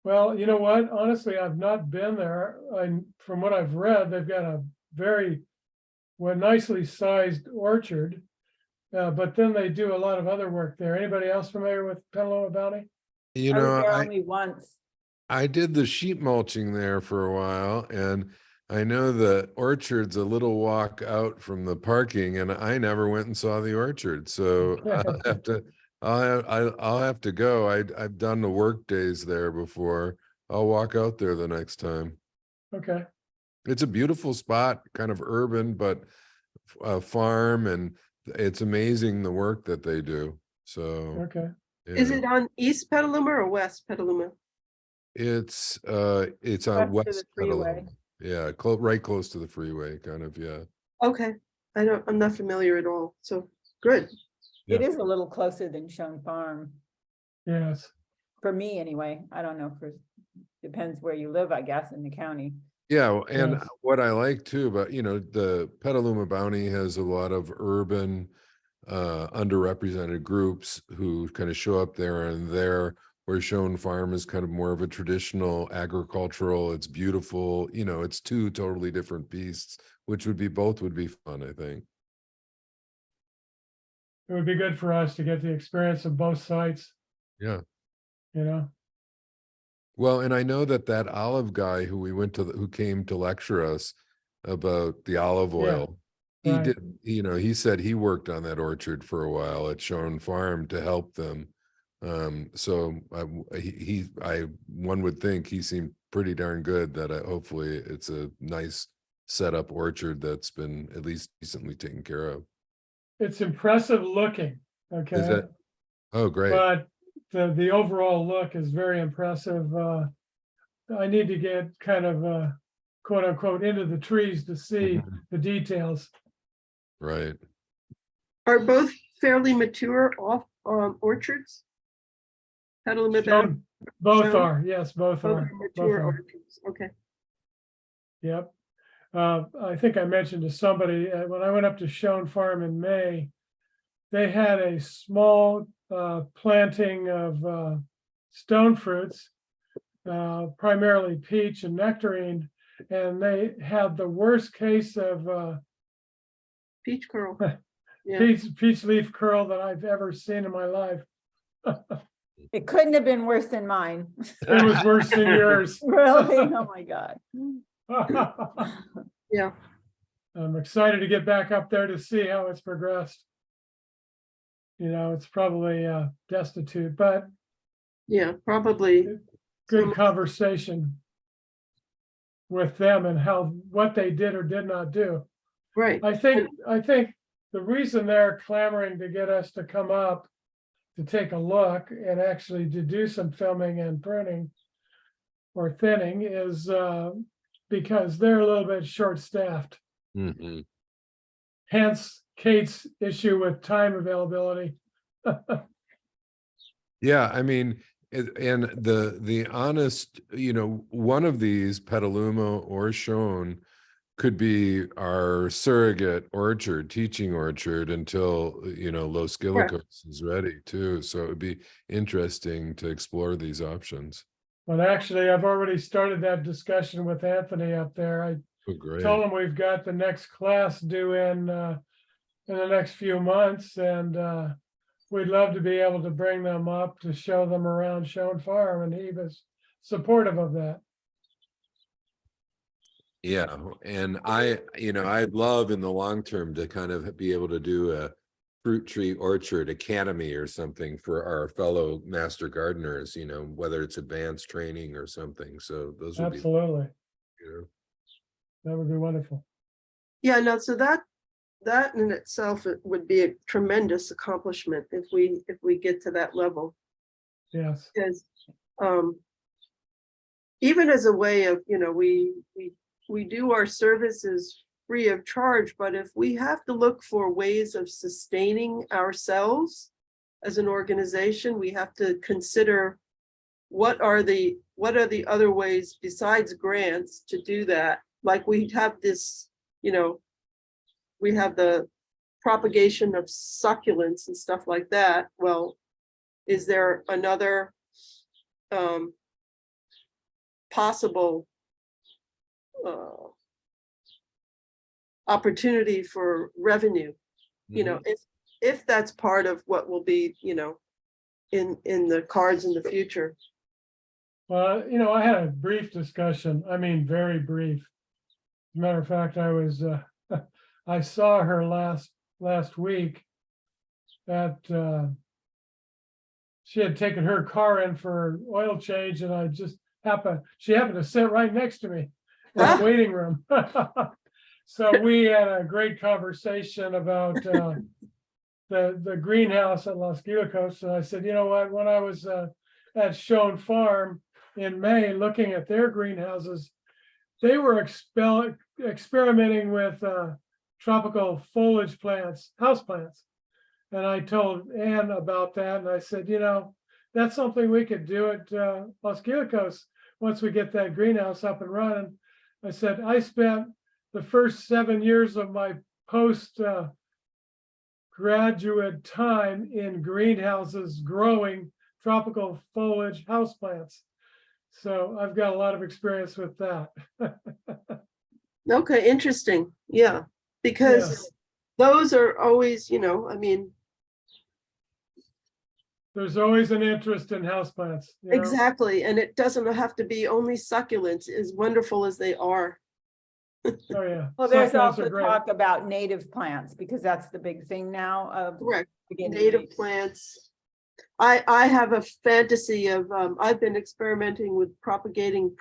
Well, you know what? Honestly, I've not been there. From what I've read, they've got a very nicely sized orchard. But then they do a lot of other work there. Anybody else familiar with Petaluma Bounty? You I was know, there only once. I did the sheep mulching there for a while, and I know the orchard's a little walk out from the parking, and I never went and saw the orchard. So I'll have to go. I've done the work days there before. I'll walk out there the next time. Okay. It's a beautiful spot, kind of urban, but a farm, and it's amazing the work that they do. So Okay. Is yeah. it on East Petaluma or West Petaluma? It's West on to the West freeway. Petaluma. Yeah, right close to the freeway, kind of, yeah. Okay, I'm not familiar at all, so good. It Yeah. is a little closer than Schoen Farm, Yes. for me anyway. I don't know, depends where you live, I guess, in the county. Yeah, and Yes. what I like too, about, the Petaluma Bounty has a lot of urban, underrepresented groups who kind of show up there and there, where Schoen Farm is kind of more of a traditional agricultural, it's beautiful, it's two totally different beasts, which both would be fun, I think. It would be good for us to get the experience of both sites, Yeah. you know? Well, and I know that olive guy who who came to lecture us about the olive Yeah, oil, he right. did, he said he worked on that orchard for a while at Schoen Farm to help them. So one would think he seemed pretty darn good, that hopefully it's a nice setup orchard that's been at least decently taken care of. It's impressive looking, Is okay? that, oh, great. But the overall look is very impressive. I need to get kind of quote unquote into the trees to see Mhm. the details. Right. Are both fairly mature off orchards? Petaluma Bounty, Both Shown? are, yes, both both are. are Both mature are. orchards, okay. Yep. I think I mentioned to somebody, when I went up to Schoen Farm in May, they had a small planting of stone fruits, primarily peach and nectarine, and they had the worst case of Peach curl. Yeah, peach leaf curl that I've ever seen in my life. It couldn't have been worse than mine. It was worse than yours. Really? Oh, my God. yeah, I'm excited to get back up there to see how it's progressed. It's probably destitute, but yeah, probably. good conversation with them and what they did or did not do. Right, I think the reason they're clamoring to get us to come up to take a look and actually to do some filming and pruning or thinning is because they're a little bit short-staffed. Mhm. Hence Kate's issue with time availability. Yeah, I mean, and the honest, one of these, Petaluma or Schoen, could be our surrogate orchard, teaching orchard, until, Los Gilicos is ready too. So it would be interesting to explore these options. But actually, I've already started that discussion with Anthony up there. I Oh, great. told him we've got the next class due in the next few months, and we'd love to be able to bring them up to show them around Schoen Farm, and he was supportive of that. Yeah, and I'd love in the long term to kind of be able to do fruit tree orchard academy or something for our fellow master gardeners, you know, whether it's advanced training or something. So those would be, Absolutely. you know, That would be wonderful. Yeah, no, so that in itself, it would be a tremendous accomplishment if we get to that level. Yes. Because even as a way of, you know, we do our services free of charge, but if we have to look for ways of sustaining ourselves as an organization, we have to consider what are the other ways besides grants to do that. Like we have this, you know, we have the propagation of succulents and stuff like that. Well, is there another possible opportunity for revenue? You know, if that's part of what will be, you know, in the cards in the future. Well, you know, I had a brief discussion, I mean, very brief. As a matter of fact, I was, I saw her last week at, she had taken her car in for oil change and I just she happened to sit right next to me in the waiting room. So we had a great conversation about the greenhouse at Los Guilacos. And I said, you know what, when I was at Schoen Farm in May, looking at their greenhouses, they were experimenting with tropical foliage plants, house plants. And I told Ann about that. And I said, you know, that's something we could do at Los Guilacos once we get that greenhouse up and running. I said, I spent the first 7 years of my graduate time in greenhouses growing tropical foliage houseplants. So I've got a lot of experience with that. Okay, interesting. Yeah, because those are always, you know, I mean, There's always an interest in houseplants. You know? exactly. And it doesn't have to be only succulents, as wonderful as they are. Oh, yeah. Well, there's Succulents also are great. talk about native plants because that's the big thing now of Correct. beginning Native rates. plants. I have a fantasy of, I've been experimenting with propagating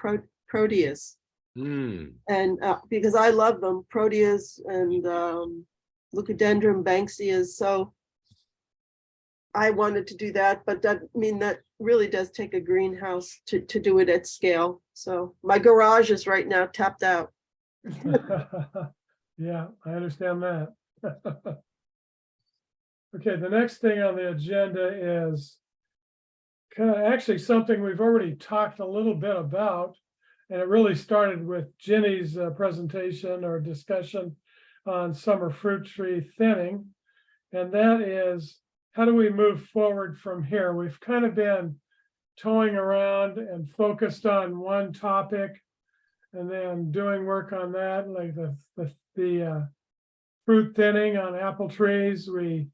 proteas. And because I love them, proteas and Leucadendron Banksias. So I wanted to do that, but that, I mean, that really does take a greenhouse to do it at scale. So my garage is right now tapped out. Yeah, I understand that. Okay, the next thing on the agenda is actually something we've already talked a little bit about, and it really started with Ginny's presentation or discussion on summer fruit tree thinning, and that is, how do we move forward from here? We've kind of been toying around and focused on one topic and then doing work on that, like the fruit thinning on apple trees. We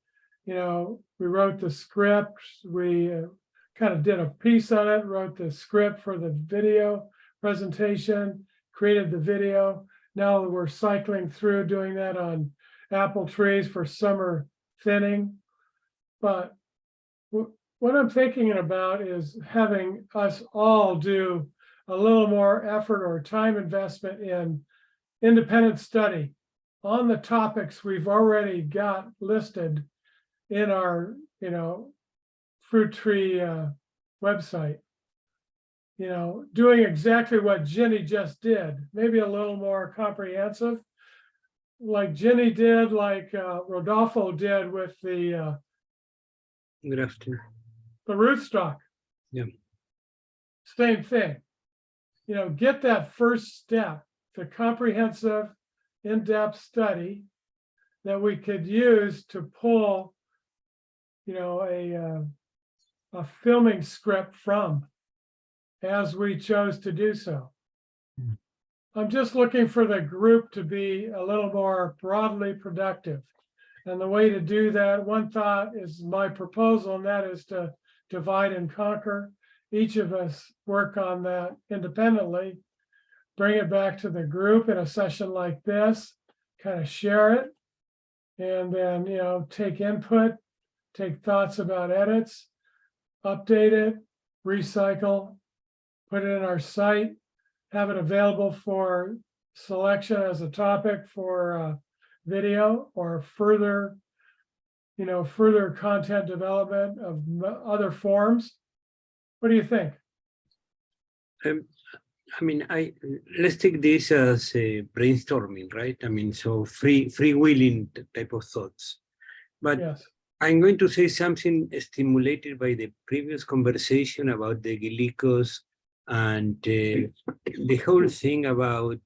wrote the script. We kind of did a piece on it, wrote the script for the video presentation, created the video. Now we're cycling through doing that on apple trees for summer thinning. But what I'm thinking about is having us all do a little more effort or time investment in independent study on the topics we've already got listed in our, fruit tree website. Doing exactly what Ginny just did, maybe a little more comprehensive, like Ginny did, like Rodolfo did with the Good afternoon. the rootstock. Yeah. Same thing. Get that first step, the comprehensive, in-depth study that we could use to pull, a filming script from, as we chose to do so. I'm just looking for the group to be a little more broadly productive. And the way to do that, one thought is my proposal, and that is to divide and conquer. Each of us work on that independently, bring it back to the group in a session like this, kind of share it, And then, take input, take thoughts about edits, update it, recycle, put it in our site, have it available for selection as a topic for video or further, further content development of other forms. What do you think? I mean, let's take this as a brainstorming, right? I mean, so freewheeling type of thoughts. But Yes, I'm going to say something stimulated by the previous conversation about the Gilikos and the whole thing about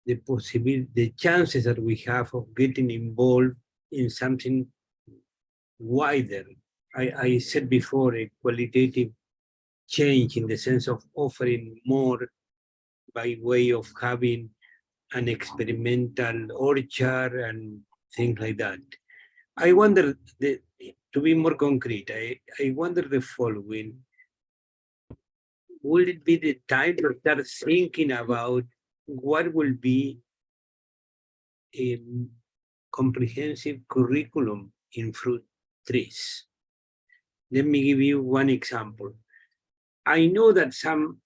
the chances that we have of getting involved in something wider. I said before, a qualitative change in the sense of offering more by way of having an experimental orchard and things like that. I wonder, to be more concrete, I wonder the following. Will it be the time to start thinking about what will be a comprehensive curriculum in fruit trees? Let me give you one example. I know that some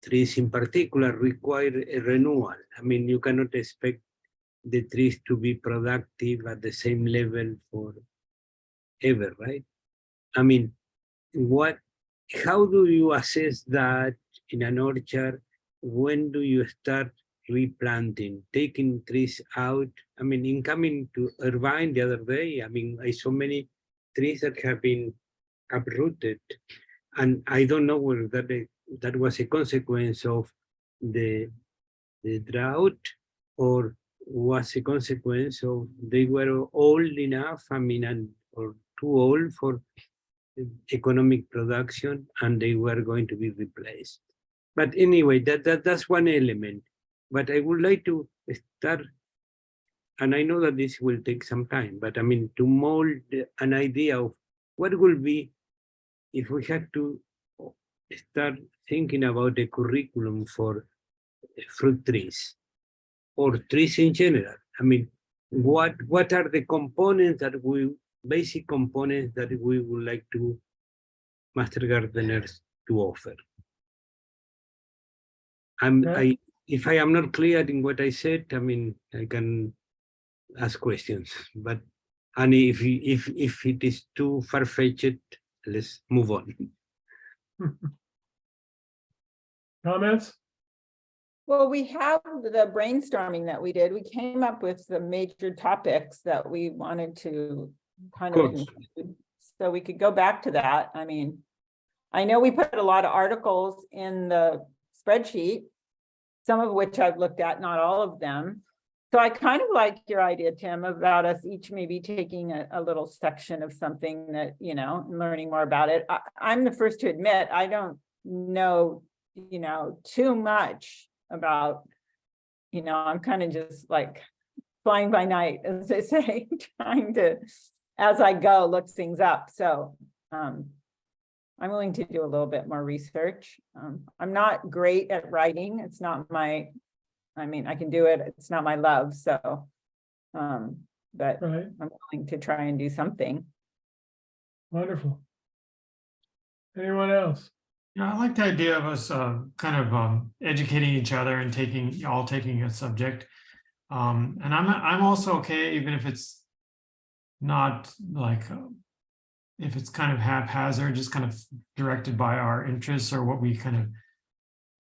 trees in particular require a renewal. I mean, you cannot expect the trees to be productive at the same level forever, right? I mean, how do you assess that in an orchard? When do you start replanting, taking trees out? I mean, in coming to Irvine the other day, I mean, I saw many trees that have been uprooted. And I don't know whether that was a consequence of the drought or was a consequence of they were old enough, I mean, or too old for economic production and they were going to be replaced. But anyway, that's one element. But I would like to start, and I know that this will take some time, but I mean, to mold an idea of what will be if we had to start thinking about a curriculum for fruit trees or trees in general. I mean, what are the components basic components that we would like to master gardeners to offer? If I am not clear in what I said, I mean, I can ask questions, but and if it is too far-fetched, let's move on. comments? Well, we have the brainstorming that we did. We came up with the major topics that we wanted to kind of course. include. So we could go back to that. I mean, I know we put a lot of articles in the spreadsheet, some of which I've looked at, not all of them. So I kind of like your idea, Tim, about us each maybe taking a little section of something that, and learning more about it. I'm the first to admit, I don't know, too much about, I'm kind of just like flying by night, as they say, trying to, as I go, look things up. So I'm willing to do a little bit more research. I'm not great at writing. It's not I can do it. It's not my love. So, but Right, I'm willing to try and do something. wonderful. Anyone else? Yeah, I like the idea of us kind of educating each other and taking a subject. And I'm also okay, even if it's not like, if it's kind of haphazard, just kind of directed by our interests or what we kind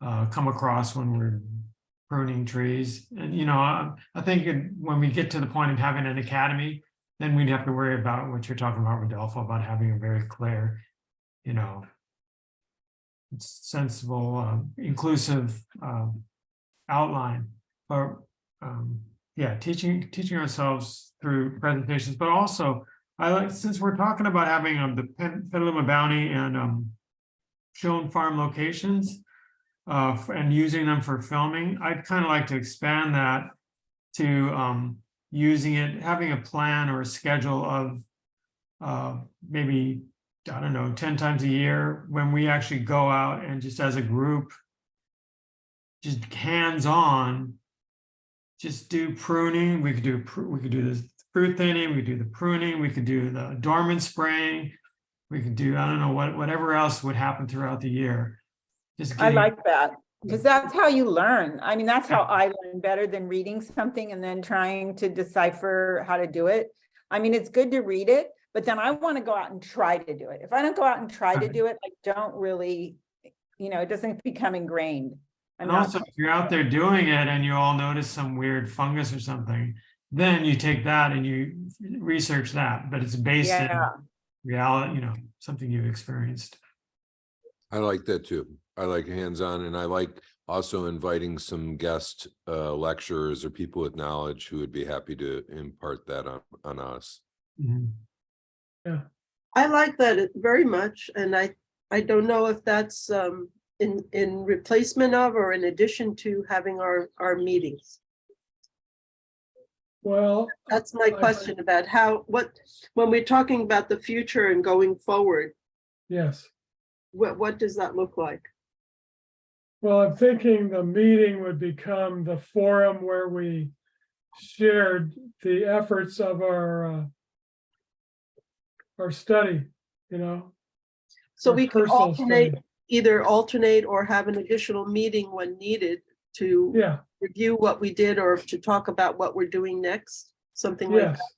of come across when we're pruning trees. And, I think when we get to the point of having an academy, then we'd have to worry about what you're talking about, Rodolfo, about having a very clear, sensible, inclusive outline. But yeah, teaching ourselves through presentations, but also I like, since we're talking about having the Petaluma Bounty and Schoen Farm locations and using them for filming, I'd kind of like to expand that to using it, having a plan or a schedule of maybe, I don't know, 10 times a year when we actually go out and just as a group just hands-on, just do pruning. We could do this fruit thinning, we could do the pruning, we could do the dormant spraying. We could do, I don't know, whatever else would happen throughout the year. Just I getting, like that, because that's how you learn. I mean, that's how I learn better than reading something and then trying to decipher how to do it. I mean, it's good to read it, but then I want to go out and try to do it. If I don't go out and try to Right. do it, I don't really, it doesn't become ingrained. I'm and not, also if you're out there doing it and you all notice some weird fungus or something, then you take that and you research that, but it's based in yeah, reality, something you've experienced. I like that too. I like hands-on, and I like also inviting some guest lecturers or people with knowledge who would be happy to impart that on us. Mhm. I like that very much, and I don't know if that's in replacement of or in addition to having our meetings. Well, That's my question about when we're talking about the future and going forward, yes. what does that look like? Well, I'm thinking the meeting would become the forum where we shared the efforts of our study, So our we could personal study. either alternate or have an additional meeting when needed to Yeah, review what we did or to talk about what we're doing next, something like yes. that.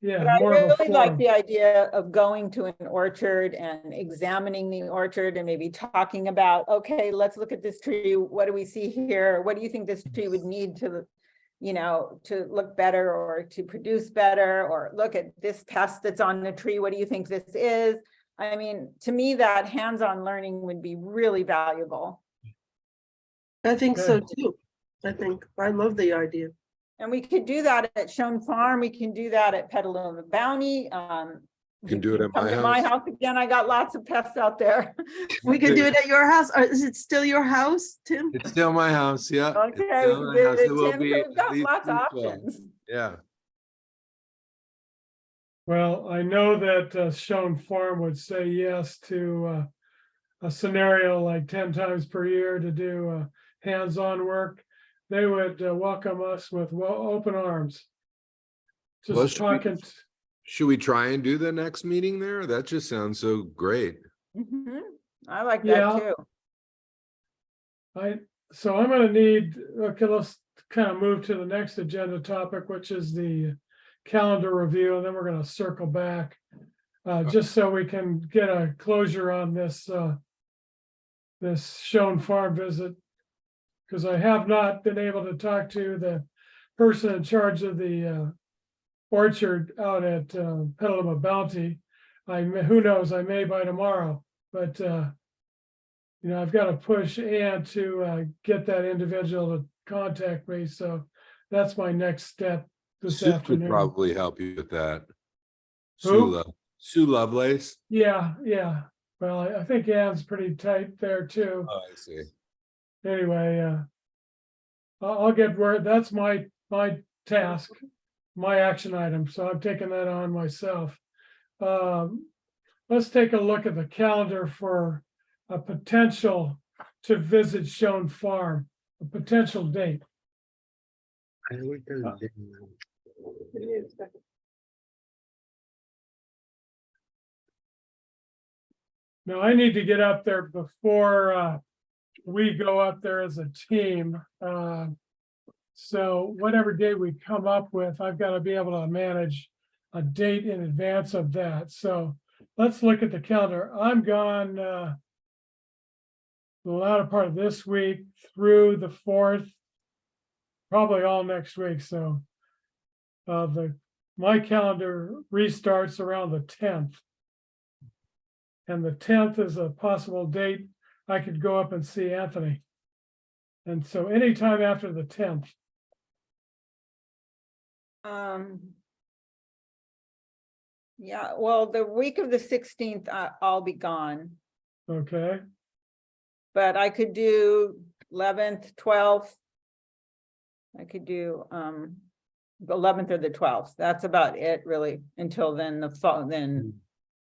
Yeah, but I more of a really like forum. the idea of going to an orchard and examining the orchard and maybe talking about, okay, let's look at this tree. What do we see here? What do you think this tree would need to look better or to produce better? Or look at this pest that's on the tree. What do you think this is? I mean, to me, that hands-on learning would be really valuable. I think so Good. too. I love the idea. And we could do that at Schoen Farm. We can do that at Petaluma Bounty. You can do it at Come my to my house. house again. I got lots of pests out there. We can do it at your house. Is it still your house, Tim? It's still my house, yeah. It's Okay, we still can my do house. it, will Tim. be So we've at got least lots of through fall. options. Yeah, Well, I know that Schoen Farm would say yes to a scenario like 10 times per year to do hands-on work. They would welcome us with open arms. Well, Just talking. should we try and do the next meeting there? That just sounds so great. Mhm. I like Yeah. that too. So I'm gonna need, okay, let's kind of move to the next agenda topic, which is the calendar review, and then we're gonna circle back. Just so we can get a closure on this Schoen Farm visit. Because I have not been able to talk to the person in charge of the orchard out at Petaluma Bounty. Who knows, I may by tomorrow, but I've got to push Ann to get that individual to contact me, so that's my next step this Sue could afternoon. probably help you with that. Who? Sue Lovelace. Yeah. Well, I think Ann's pretty tight there too. Oh, I see. Anyway, I'll get where, that's my task, my action item, so I'm taking that on myself. Let's take a look at the calendar for a potential to visit Schoen Farm, a potential date. I will tell them. Now, I need to get up there before we go up there as a team. So whatever day we come up with, I've got to be able to manage a date in advance of that. So let's look at the calendar. I'm gone the latter part of this week through the 4th, probably all next week. So my calendar restarts around the 10th. And the 10th is a possible date I could go up and see Anthony. And so anytime after the 10th. Yeah, well, the week of the 16th, I'll be gone, Okay, but I could do 11th, 12th. I could do the 11th or the 12th. That's about it really, until then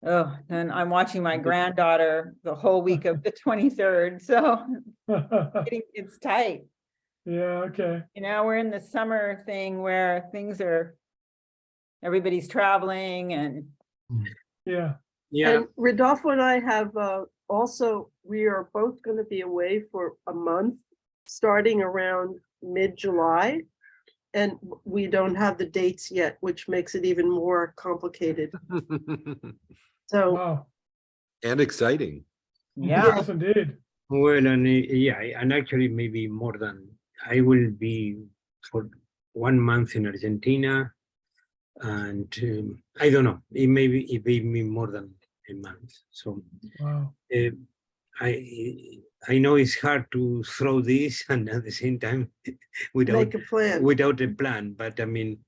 Oh, and I'm watching my granddaughter the whole week of the 23rd, so it's tight. Yeah, okay. You know, we're in the summer thing where everybody's traveling and Yeah, Yeah, And Rodolfo and I have also, we are both going to be away for a month, starting around mid-July. And we don't have the dates yet, which makes it even more complicated. So wow. And exciting. yeah. Yes, indeed. well, and yeah, and actually maybe more than, I will be for 1 month in Argentina. And I don't know, it may be more than a month. So Wow. I know it's hard to throw this and at the same time without make a plan. without a plan, but I mean,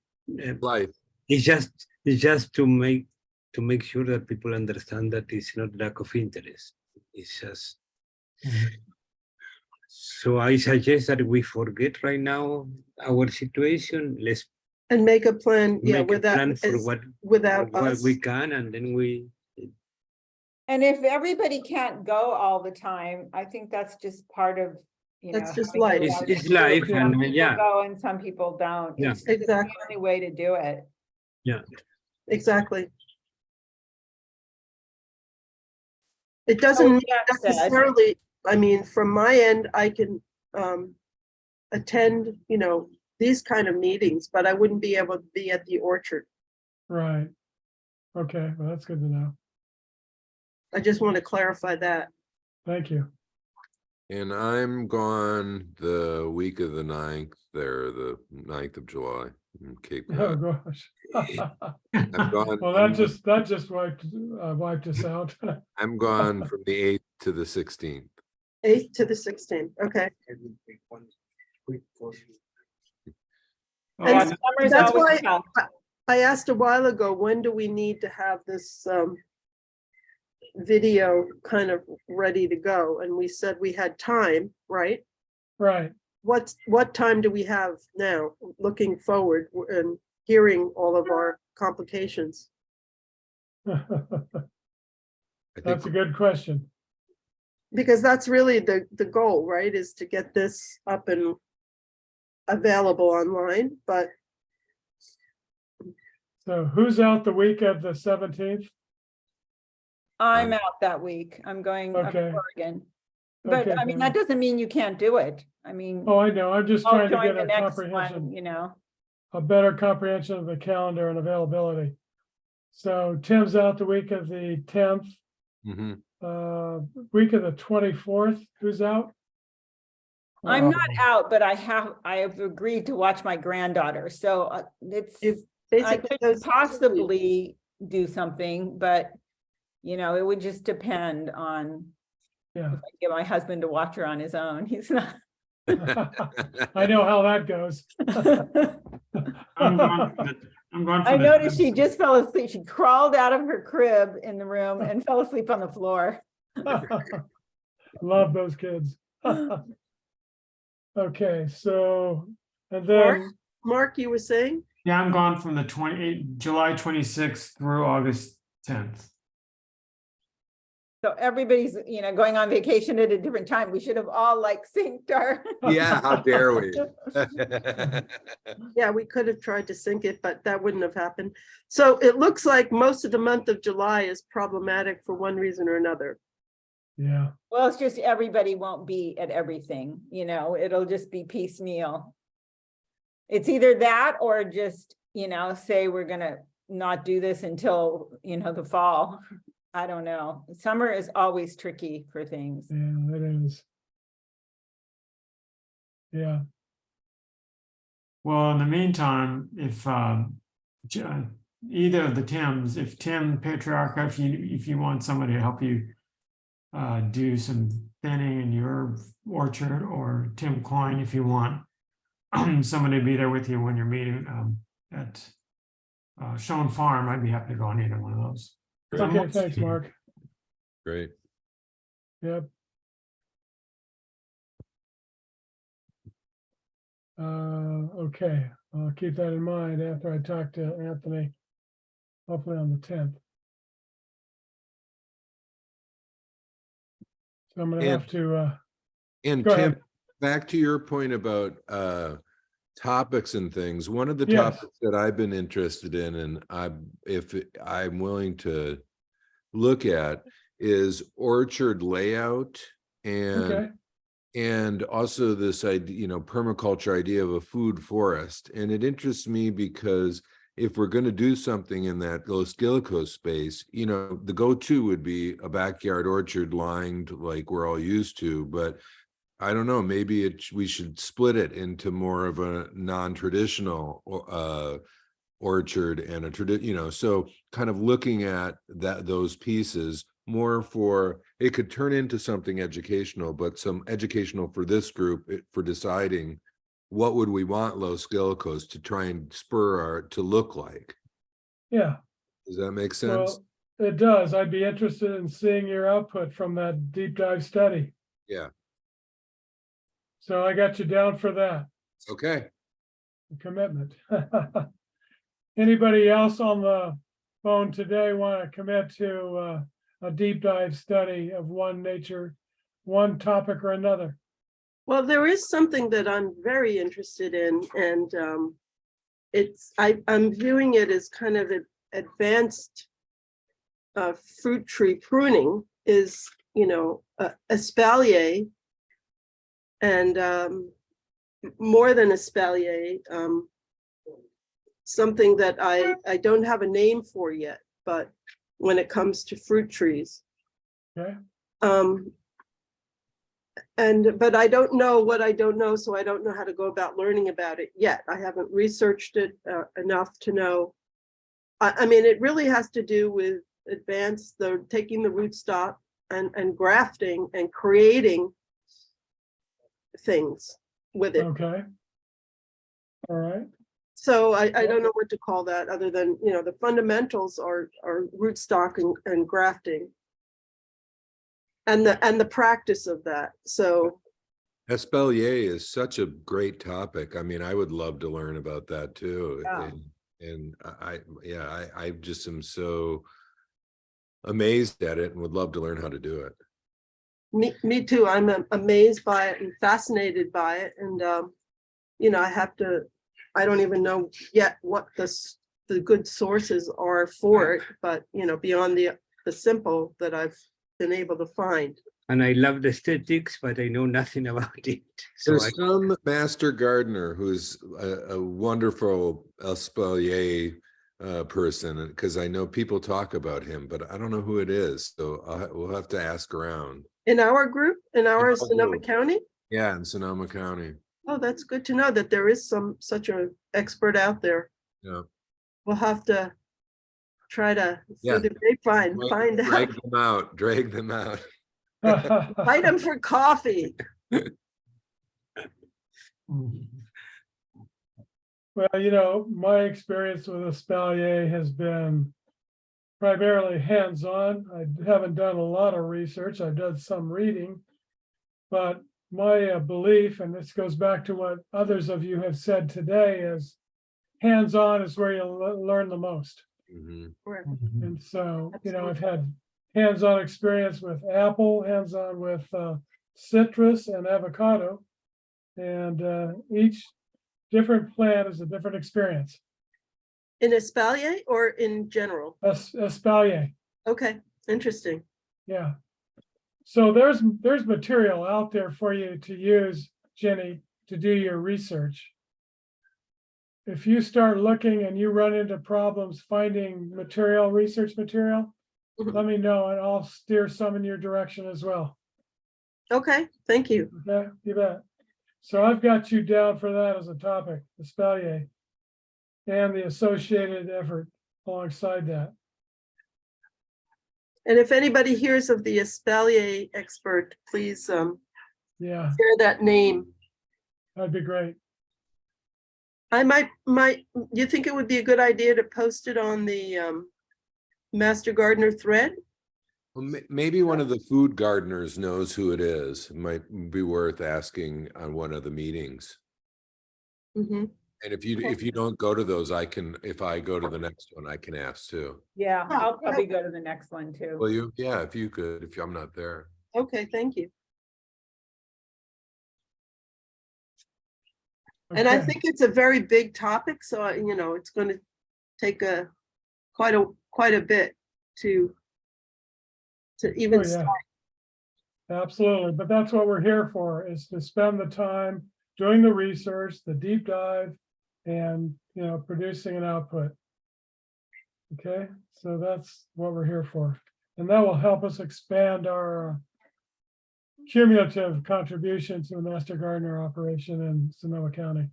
Life. it's just to make sure that people understand that it's not lack of interest. It's just. So I suggest that we forget right now our situation. Let's And make a plan, yeah, make a without, plan for without what us. we can, and then we. And if everybody can't go all the time, I think that's just part of, you know. That's just having a life. large It's group. life, Yeah. and Some people yeah, go and some people don't. Yeah. It's just the Exactly. only way to do it. yeah. Exactly. It doesn't with mean that said- necessarily, I mean, from my end, I can attend, you know, these kind of meetings, but I wouldn't be able to be at the orchard. Right. Okay, well, that's good to know. I just want to clarify that. Thank you. And I'm gone the week of the 9th there, the 9th of July in Cape Oh, Cod. gosh. I'm gone. Well, that just wiped us out. I'm gone from the 8th to the 16th. 8th to the 16th, okay. Oh, And Yeah, and summer's that's always why- tough. I asked a while ago, when do we need to have this video kind of ready to go? And we said we had time, right? Right. What time do we have now, looking forward and hearing all of our complications? I That's a think good question. Because that's really the goal, right, is to get this up and available online, but So who's out the week of the 17th? I'm out that week. I'm going up to Okay. Oregon. But Okay, I mean, Pam. that doesn't mean you can't do it. I mean, Oh, I know. I'm just I'll trying to join get the a next one, comprehension, you know. a better comprehension of the calendar and availability. So Tim's out the week of the 10th, Mhm. week of the 24th. Who's out? I'm not out, but I have agreed to watch my granddaughter, so it's, If I basically could those. possibly do something, but you know, it would just depend on Yeah. if I get my husband to watch her on his own. He's not. I know how that goes. I'm gone for the, I'm gone for I the noticed she 10th. just fell asleep. She crawled out of her crib in the room and fell asleep on the floor. Love those kids. Okay, so, and Mark? then, Mark, you were saying? Yeah, I'm gone from the July 26th through August 10th. So everybody's, you know, going on vacation at a different time. We should have all like synced our. Yeah, how dare we? Yeah, we could have tried to sync it, but that wouldn't have happened. So it looks like most of the month of July is problematic for one reason or another. yeah, Well, it's just everybody won't be at everything, you know, it'll just be piecemeal. It's either that or just, you know, say we're gonna not do this until, you know, the fall. I don't know. Summer is always tricky for things. yeah, it is. Yeah, Well, in the meantime, if either of the Tims, if Tim Patriarca, if you want somebody to help you do some thinning in your orchard, or Tim Coyne, if you want somebody to be there with you when you're meeting at Schoen Farm, I'd be happy to go on either one of those. 'Cause I'm okay, mostly- thanks, Mark. Great. Yep. Okay, I'll keep that in mind after I talk to Anthony, hopefully on the 10th. So I'm gonna And- have to, And Go Tim, ahead. back to your point about topics and things, one of the Yes. topics that I've been interested in, and if I'm willing to look at, is orchard layout okay, and also this idea, permaculture idea of a food forest. And it interests me because if we're going to do something in that Los Gillicos space, the go-to would be a backyard orchard lined like we're all used to, but I don't know, maybe we should split it into more of a non-traditional orchard and a tradition, so kind of looking at those pieces more for, it could turn into something educational, but some educational for this group for deciding what would we want Los Gillicos to try and spur to look like. yeah. Does that make sense? Well, it does. I'd be interested in seeing your output from that deep dive study. Yeah. So I got you down for that Okay. commitment. Anybody else on the phone today want to commit to a deep dive study of one topic or another? Well, there is something that I'm very interested in, and I'm viewing it as kind of an advanced fruit tree pruning is, espalier, and more than espalier, something that I don't have a name for yet, but when it comes to fruit trees. Okay, But I don't know what I don't know, so I don't know how to go about learning about it yet. I haven't researched it enough to know. I mean, it really has to do with taking the rootstock and grafting and creating things with it. okay. All right, So I don't know what to call that other than, the fundamentals are rootstock and grafting. And the practice of that. So Espalier is such a great topic. I mean, I would love to learn about that too. Yeah. And I just am so amazed at it and would love to learn how to do it. me too. I'm amazed by it and fascinated by it. And, I don't even know yet what the good sources are for it, but, beyond the simple that I've been able to find. And I love the aesthetics, but I know nothing about it. So There's some master gardener who's a wonderful espalier person, because I know people talk about him, but I don't know who it is. So we'll have to ask around. In our group, in our our Sonoma group. County? Yeah, in Sonoma County. Oh, that's good to know that there is such an expert out there. Yeah. We'll have to try to, Yeah. through the grapevine, find out, Drag them out. invite them for coffee. well, my experience with espalier has been primarily hands-on. I haven't done a lot of research. I've done some reading. But my belief, and this goes back to what others of you have said today, is hands-on is where you learn the most. Mhm. And so, I've had hands-on experience with apple, hands-on with citrus and avocado. And each different plant is a different experience. In espalier or in general? Espalier, Okay, interesting. yeah. So there's material out there for you to use, Jenny, to do your research. If you start looking and you run into problems finding research material, Mhm. let me know and I'll steer some in your direction as well. Okay, thank you. Okay, you bet. So I've got you down for that as a topic, espalier, and the associated effort alongside that. And if anybody hears of the espalier expert, please Yeah, share that name. that'd be great. I you think it would be a good idea to post it on the Master Gardener thread? Well, maybe one of the food gardeners knows who it is. It might be worth asking on one of the meetings. Mhm. And if you don't go to those, if I go to the next one, I can ask too. Yeah, Yeah, I'll probably go to the next one too. Will you? Yeah, if you could, if I'm not there. Okay, thank you. And I Okay. think it's a very big topic, so, it's going to take quite a bit to even Oh, yeah. start. Absolutely, but that's what we're here for, is to spend the time doing the research, the deep dive, and, producing an output. Okay, so that's what we're here for. And that will help us expand our cumulative contribution to the Master Gardener operation in Sonoma County.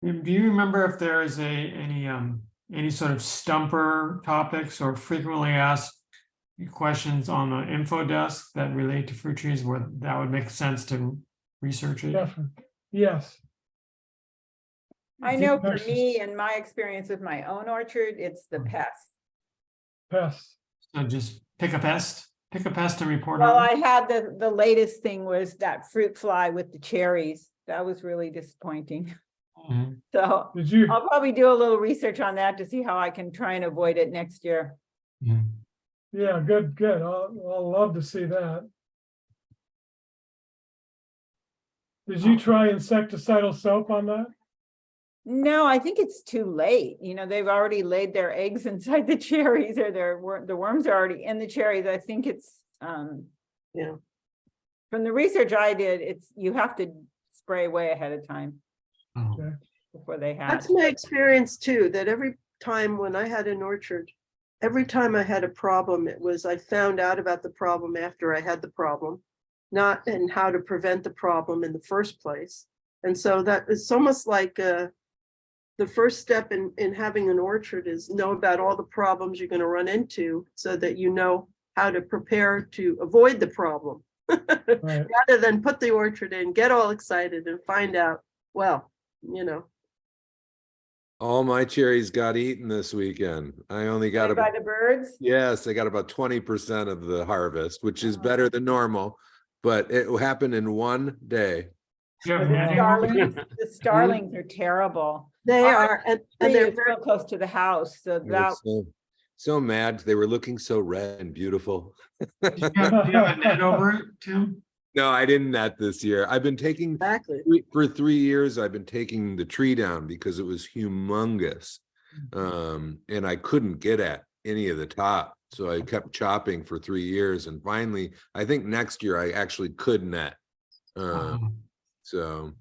Do you remember if there is any sort of stumper topics or frequently asked questions on the info desk that relate to fruit trees where that would make sense to research it? Definitely, yes. I Deep know for nurses. me and my experience with my own orchard, it's the pests. Pests. So just pick a pest and report Well, on I it. had the latest thing was that fruit fly with the cherries. That was really disappointing. Mhm. So Did you, I'll probably do a little research on that to see how I can try and avoid it next year. Mhm. yeah, good. I'll love to see that. Did you try insecticidal soap on that? No, I think it's too late. They've already laid their eggs inside the cherries, or the worms are already in the cherries. I think it's Yeah. from the research I did, you have to spray way ahead of time Oh. Okay. before they hatch. That's my experience too, that every time when I had an orchard, every time I had a problem, I found out about the problem after I had the problem, not and how to prevent the problem in the first place. And so that it's almost like the first step in having an orchard is know about all the problems you're going to run into so that you know how to prepare to avoid the problem. Right. Rather than put the orchard in, get all excited and find out, well, All my cherries got eaten this weekend. I only got By about, the birds. yes, I got about 20% of the harvest, which is Oh. better than normal, but it happened in one day. Do you have The netting over it? The starlings are terrible. they Our are, and Tree they're is very, real close to the house, so I that was so mad. They were looking so red and beautiful. Do you have a net over it, Tim? No, I didn't net this year. I've been taking exactly. for 3 years. I've been taking the tree down because it was humongous, and I couldn't get at any of the top. So I kept chopping for 3 years, and finally, I think next year I actually could net. So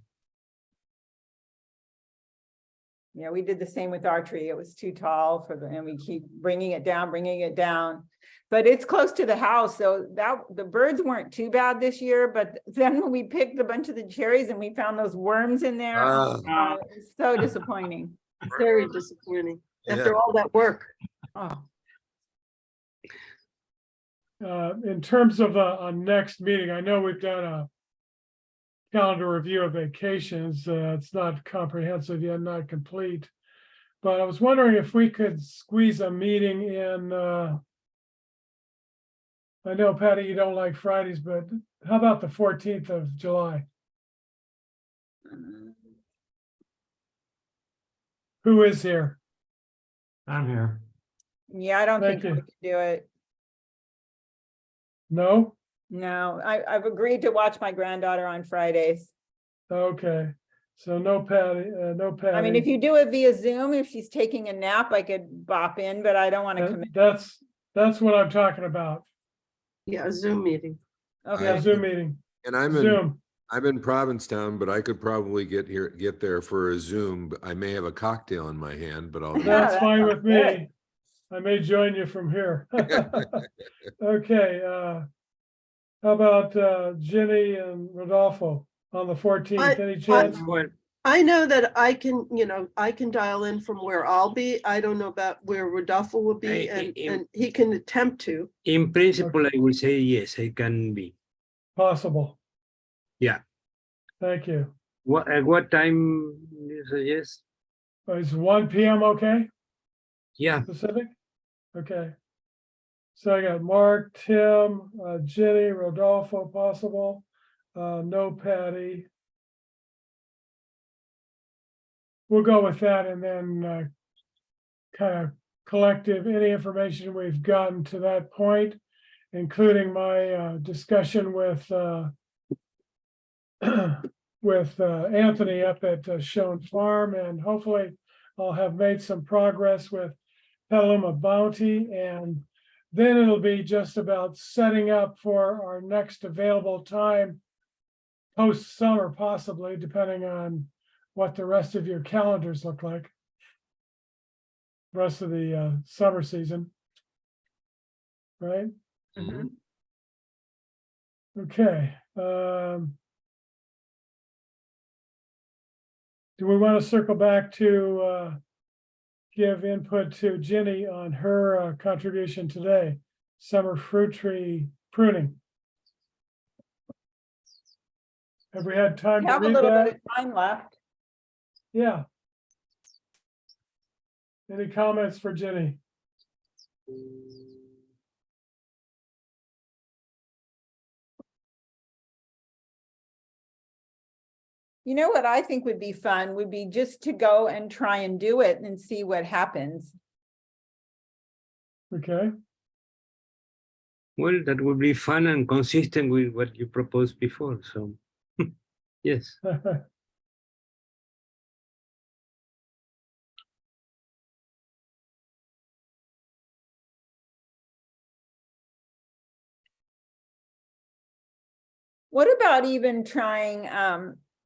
yeah, we did the same with our tree. It was too tall and we keep bringing it down. But it's close to the house, so that the birds weren't too bad this year. But then when we picked a bunch of the cherries and we found those worms in there, Ah. it was so disappointing. Very disappointing after Yeah. all that work. Oh, In terms of a next meeting, I know we've done a calendar review of vacations. It's not comprehensive yet, not complete. But I was wondering if we could squeeze a meeting in, I know, Patty, you don't like Fridays, but how about the 14th of July? Who is here? I'm here. yeah, I don't Thank think we you. can do it. No? No, I've agreed to watch my granddaughter on Fridays. Okay, so no Patty, no Patty. I mean, if you do it via Zoom, if she's taking a nap, I could bop in, but I don't want to commit. That's what I'm talking about. Yeah, a Zoom meeting. Yeah, Okay, Zoom meeting, and I'm Zoom. in Provincetown, but I could probably get there for a Zoom. I may have a cocktail in my hand, but I'll. Yeah, That's that fine sounds with me. I may join you from here. Okay, how about Ginny and Rodolfo on the 14th? Any chance? Well, I know that I can dial in from where I'll be. I don't know about where Rodolfo will be, and he can attempt to. in principle, I will say yes, I can be. Possible. Yeah. Thank you. At what time do you suggest? Is 1 p.m. okay? Yeah, Pacific? Okay. So I got Mark, Tim, Ginny, Rodolfo, possible. No Patty. We'll go with that and then kind of collective, any information we've gotten to that point, including my discussion with with Anthony up at Schoen Farm, and hopefully I'll have made some progress with Petaluma Bounty, and then it'll be just about setting up for our next available time post-summer, possibly, depending on what the rest of your calendars look like. Rest of the summer season. Right? Mhm. Okay. Do we want to circle back to give input to Ginny on her contribution today? Summer fruit tree pruning. Have we had time We to have a read little bit that? of time left. Yeah. Any comments for Ginny? You know what I think would be fun would be just to go and try and do it and see what happens. Okay. Well, that would be fun and consistent with what you proposed before, so, yes. What about even trying,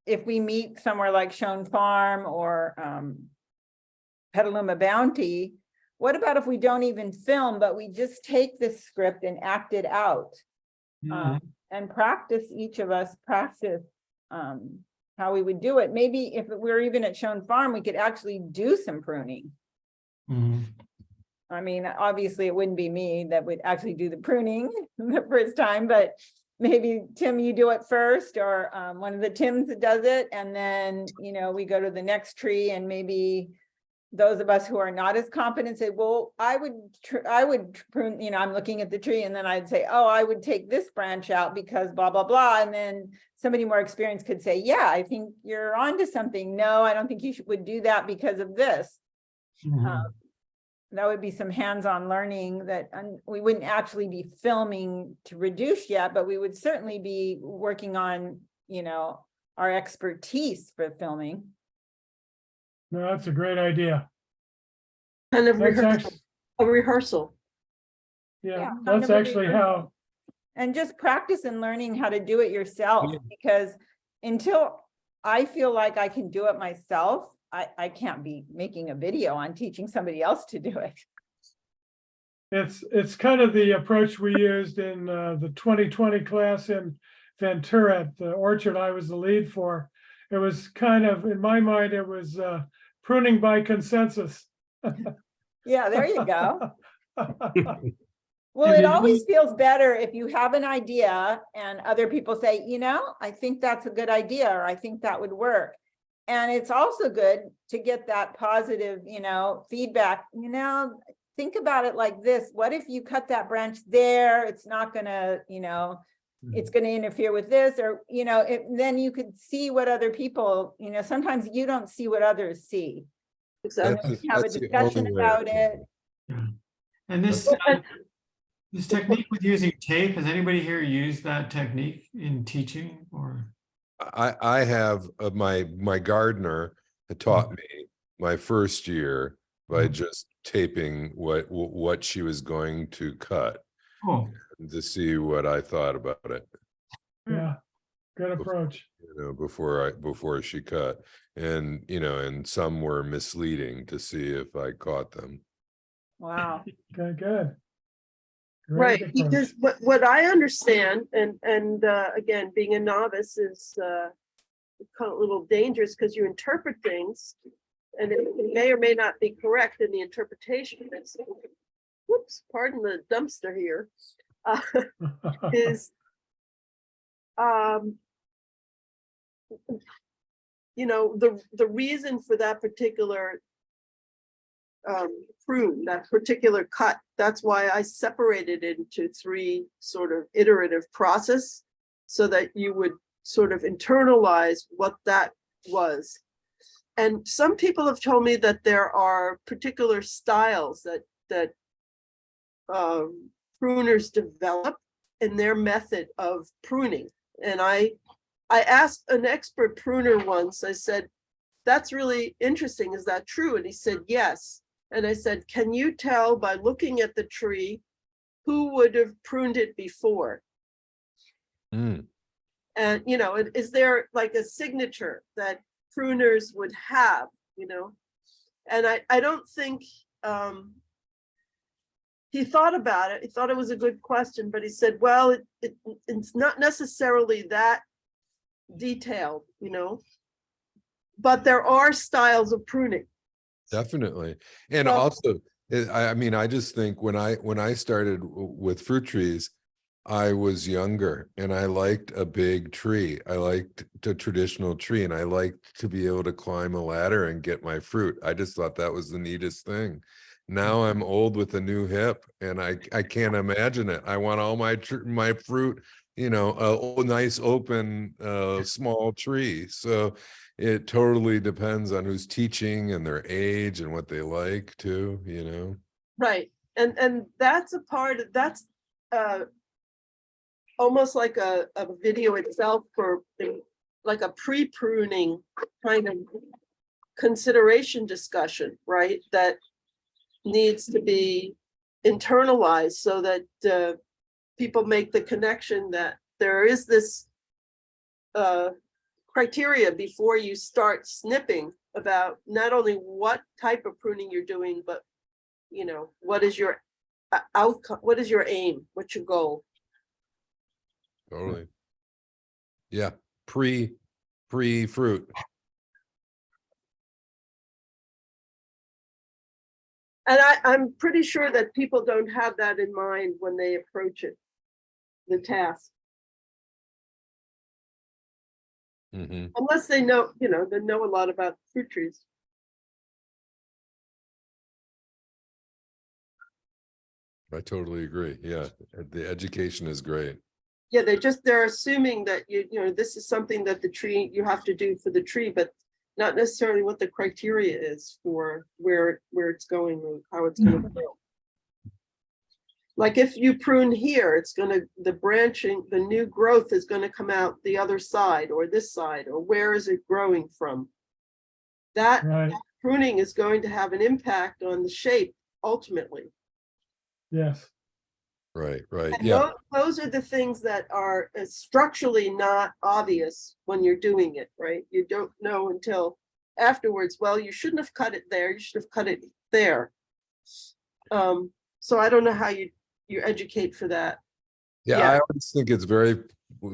if we meet somewhere like Schoen Farm or Petaluma Bounty, what about if we don't even film, but we just take this script and act it out? And practice, each of us practice how we would do it. Maybe if we're even at Schoen Farm, we could actually do some pruning. Mhm. I mean, obviously it wouldn't be me that would actually do the pruning the first time, but maybe Tim, you do it first, or one of the Tims that does it. And then, you know, we go to the next tree, and maybe those of us who are not as competent say, well, I would prune, you know, I'm looking at the tree, and then I'd say, oh, I would take this branch out because blah, blah, blah. And then somebody more experienced could say, yeah, I think you're onto something. No, I don't think you would do that because of this. Mhm. That would be some hands-on learning that we wouldn't actually be filming to reduce yet, but we would certainly be working on, you know, our expertise for filming. No, that's a great idea. Kind of That's rehearsal, actually, a rehearsal. yeah, Yeah, kind that's of a actually how, And just practice and learning how to do it yourself, Yeah. because until I feel like I can do it myself, I can't be making a video on teaching somebody else to do it. it's kind of the approach we used in the 2020 class in Ventura at the Orchard I was the lead for. It was kind of, in my mind, it was pruning by consensus. Yeah, there you go. Well, And it then always feels better if you have an idea and other people say, you know, I think that's a good idea, or I think that would work. And it's also good to get that positive, you know, feedback, you know, think about it like this. What if you cut that branch there? It's not gonna, you know, it's gonna interfere with this, or, you know, then you could see what other people, you know, sometimes you don't see what others see. Exactly. Have a That's the discussion only way. about it. Yeah. And this technique with using tape, has anybody here used that technique in teaching, or? I have my gardener had taught me my first year by just taping what she was going to cut Oh, to see what I thought about it, Yeah, good approach. you know, before she cut. And, you know, and some were misleading to see if I caught them. Wow. Okay, good. Right, Great approach. because what I understand, and again, being a novice is kind of a little dangerous, because you interpret things and it may or may not be correct in the interpretation. It's, whoops, pardon the dumpster here, is you know, the reason for that particular prune, that particular cut, that's why I separated it into 3 sort of iterative process, so that you would sort of internalize what that was. And some people have told me that there are particular styles that pruners develop in their method of pruning. And I asked an expert pruner once, I said, that's really interesting. Is that true? And he said, yes. And I said, can you tell by looking at the tree who would have pruned it before? Mm. And, is there like a signature that pruners would have, And I don't think he thought about it. He thought it was a good question, but he said, well, it's not necessarily that detailed, but there are styles of pruning. Definitely. And So- also, I mean, I just think when I started with fruit trees, I was younger and I liked a big tree. I liked a traditional tree and I liked to be able to climb a ladder and get my fruit. I just thought that was the neatest thing. Now I'm old with a new hip and I can't imagine it. I want all my fruit, a nice open small tree. So it totally depends on who's teaching and their age and what they like too. Right. And that's a part of, that's almost like a video itself for like a pre-pruning kind of consideration discussion, right? That needs to be internalized so that people make the connection that there is this criteria before you start snipping about not only what type of pruning you're doing, but what is your outcome, what is your aim, what's your goal? Totally. Yeah. Pre-fruit. And I'm pretty sure that people don't have that in mind when they approach it, the task, Hmm. unless they know, they know a lot about fruit trees. I totally agree. Yeah. The education is great. Yeah, they're assuming that this is something that you have to do for the tree, but not necessarily what the criteria is for where it's going or how it's going to grow. Like if you prune here, the branching, the new growth is going to come out the other side or this side, or where is it growing from? That Right, pruning is going to have an impact on the shape ultimately. yes, Right. And Yeah. those are the things that are structurally not obvious when you're doing it, right? You don't know until afterwards, well, you shouldn't have cut it there, you should have cut it there. So I don't know how you educate for that. Yeah. Yeah. I always think it's very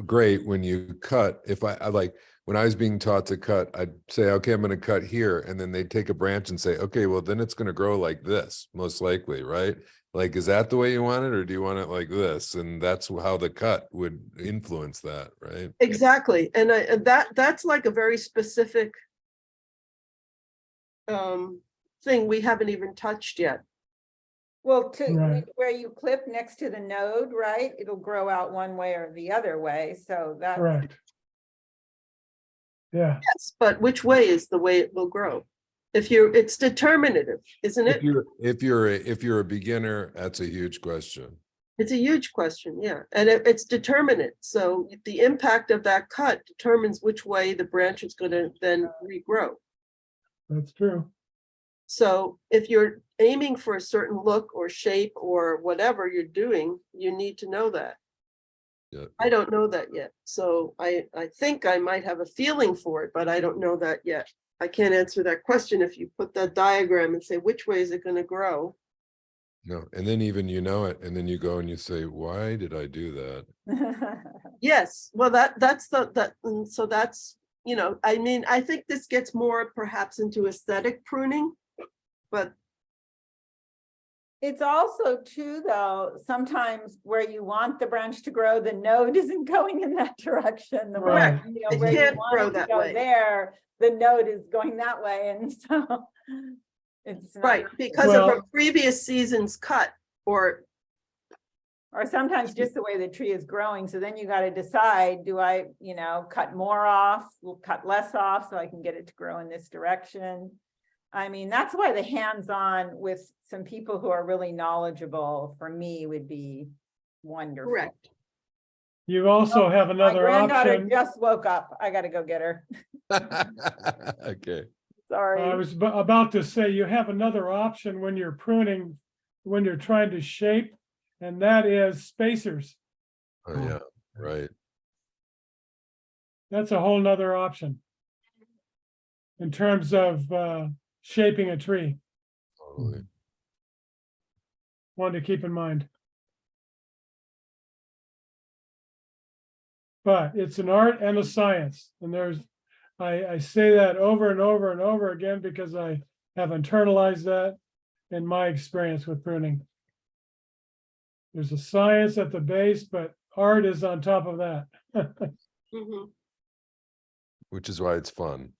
great when you cut. If I like, when I was being taught to cut, I'd say, okay, I'm going to cut here. And then they'd take a branch and say, okay, well, then it's going to grow like this, most likely, right? Like, is that the way you want it? Or do you want it like this? And that's how the cut would influence that, right? Exactly. And that's like a very specific thing we haven't even touched yet. Well, Right. where you clip next to the node, right? It'll grow out one way or the other way. So that, correct. Yeah, Yes, but which way is the way it will grow? It's determinative, isn't it? If you're a beginner, that's a huge question. It's a huge question, yeah. And it's determinate. So the impact of that cut determines which way the branch is going to then regrow. that's true. So if you're aiming for a certain look or shape or whatever you're doing, you need to know that. Yeah. I don't know that yet. So I think I might have a feeling for it, but I don't know that yet. I can't answer that question if you put that diagram and say, which way is it going to grow? No. And then even it, and then you go and you say, why did I do that? Yes, well, that's so that's, I mean, I think this gets more perhaps into aesthetic pruning, but it's also true, though, sometimes where you want the branch to grow, the node isn't going in that direction. The way, Right. It where you can't want grow it to that go way. there, the node is going that way. And so it's not- right, because of Well- a previous season's cut or Or sometimes just the way the tree is growing. So then you got to decide, do I, cut more off, cut less off so I can get it to grow in this direction? I mean, that's why the hands-on with some people who are really knowledgeable for me would be wonderful. Correct. You also have My another granddaughter option. just woke up. I got to go get her. Okay. Sorry. I was about to say, you have another option when you're pruning, when you're trying to shape, and that is spacers. Oh, yeah, right. That's a whole nother option in terms of shaping a tree. Totally. One to keep in mind. But it's an art and a science, and I say that over and over and over again because I have internalized that in my experience with pruning. There's a science at the base, but art is on top of that. Mhm. Which is why it's fun.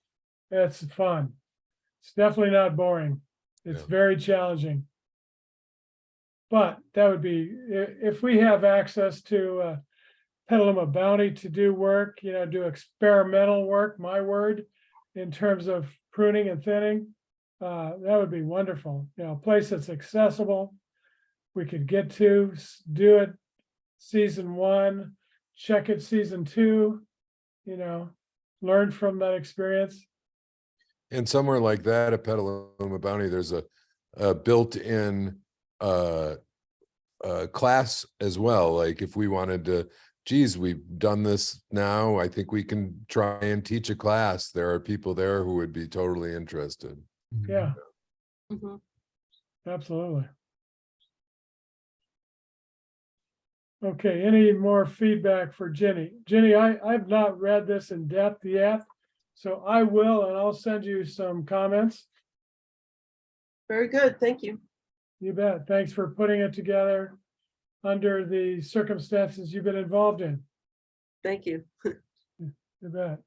It's fun. It's definitely not boring. It's Yeah. very challenging. But that would be, if we have access to Petaluma Bounty to do work, do experimental work, my word, in terms of pruning and thinning, that would be wonderful. A place that's accessible. We could get to, do it season 1, check it season 2, learn from that experience. And somewhere like that at Petaluma Bounty, there's a built-in class as well. Like if we wanted to, geez, we've done this now, I think we can try and teach a class. There are people there who would be totally interested. Yeah, Mhm. absolutely. Okay, any more feedback for Jenny? Jenny, I've not read this in depth yet, so I will, and I'll send you some comments. Very good, thank you. You bet. Thanks for putting it together under the circumstances you've been involved in. Thank you. You bet.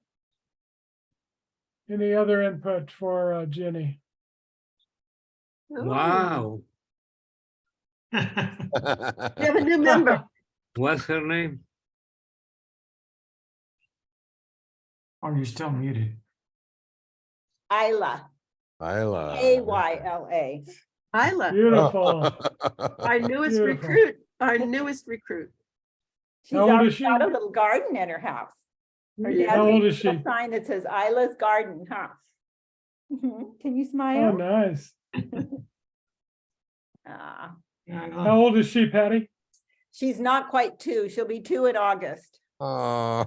Any other input for Jenny? Oh, Wow, We have a new member. what's her name? Oh, you're still muted. Isla, Isla. Ayla. Isla, Beautiful. our newest Beautiful. recruit, our newest recruit. She's How old already is she? got a little garden in her house. Her dad How old made is a little she? sign that says Isla's Garden House. Can you Oh, smile? nice. Ah, How old is she, Patty? she's not quite 2. She'll be 2 in August. Oh.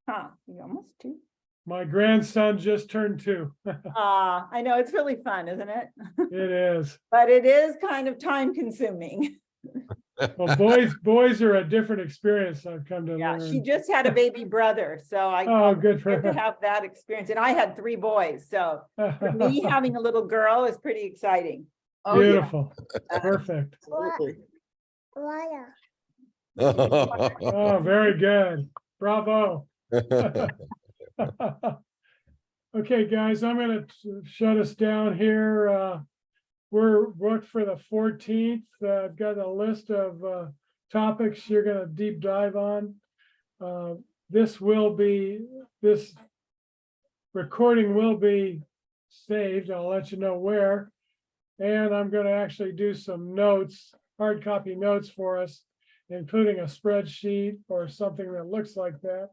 Huh, you almost 2. My grandson just turned 2. I know, it's really fun, isn't it? It is. But it is kind of time consuming. Well, boys are a different experience, I've come to Yeah, learn. she just had a baby brother, so I Oh, good for get to her. have that experience. And I had 3 boys, so for me, having a little girl is pretty exciting. Oh, yeah, Beautiful. Perfect. absolutely. Oh, very good. Bravo. Okay, guys, I'm gonna shut us down here. We're booked for the 14th. I've got a list of topics you're gonna deep dive on. This recording will be saved. I'll let you know where. And I'm gonna actually do some notes, hard copy notes for us, including a spreadsheet or something that looks like that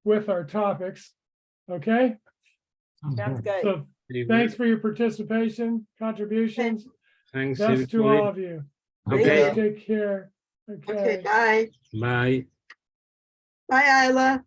with our topics. Okay, Sounds good. so thanks for your participation, contributions. Thanks, Best to everybody. all of you. Okay, Thank Take care. Okay, bye. bye. Bye, Isla.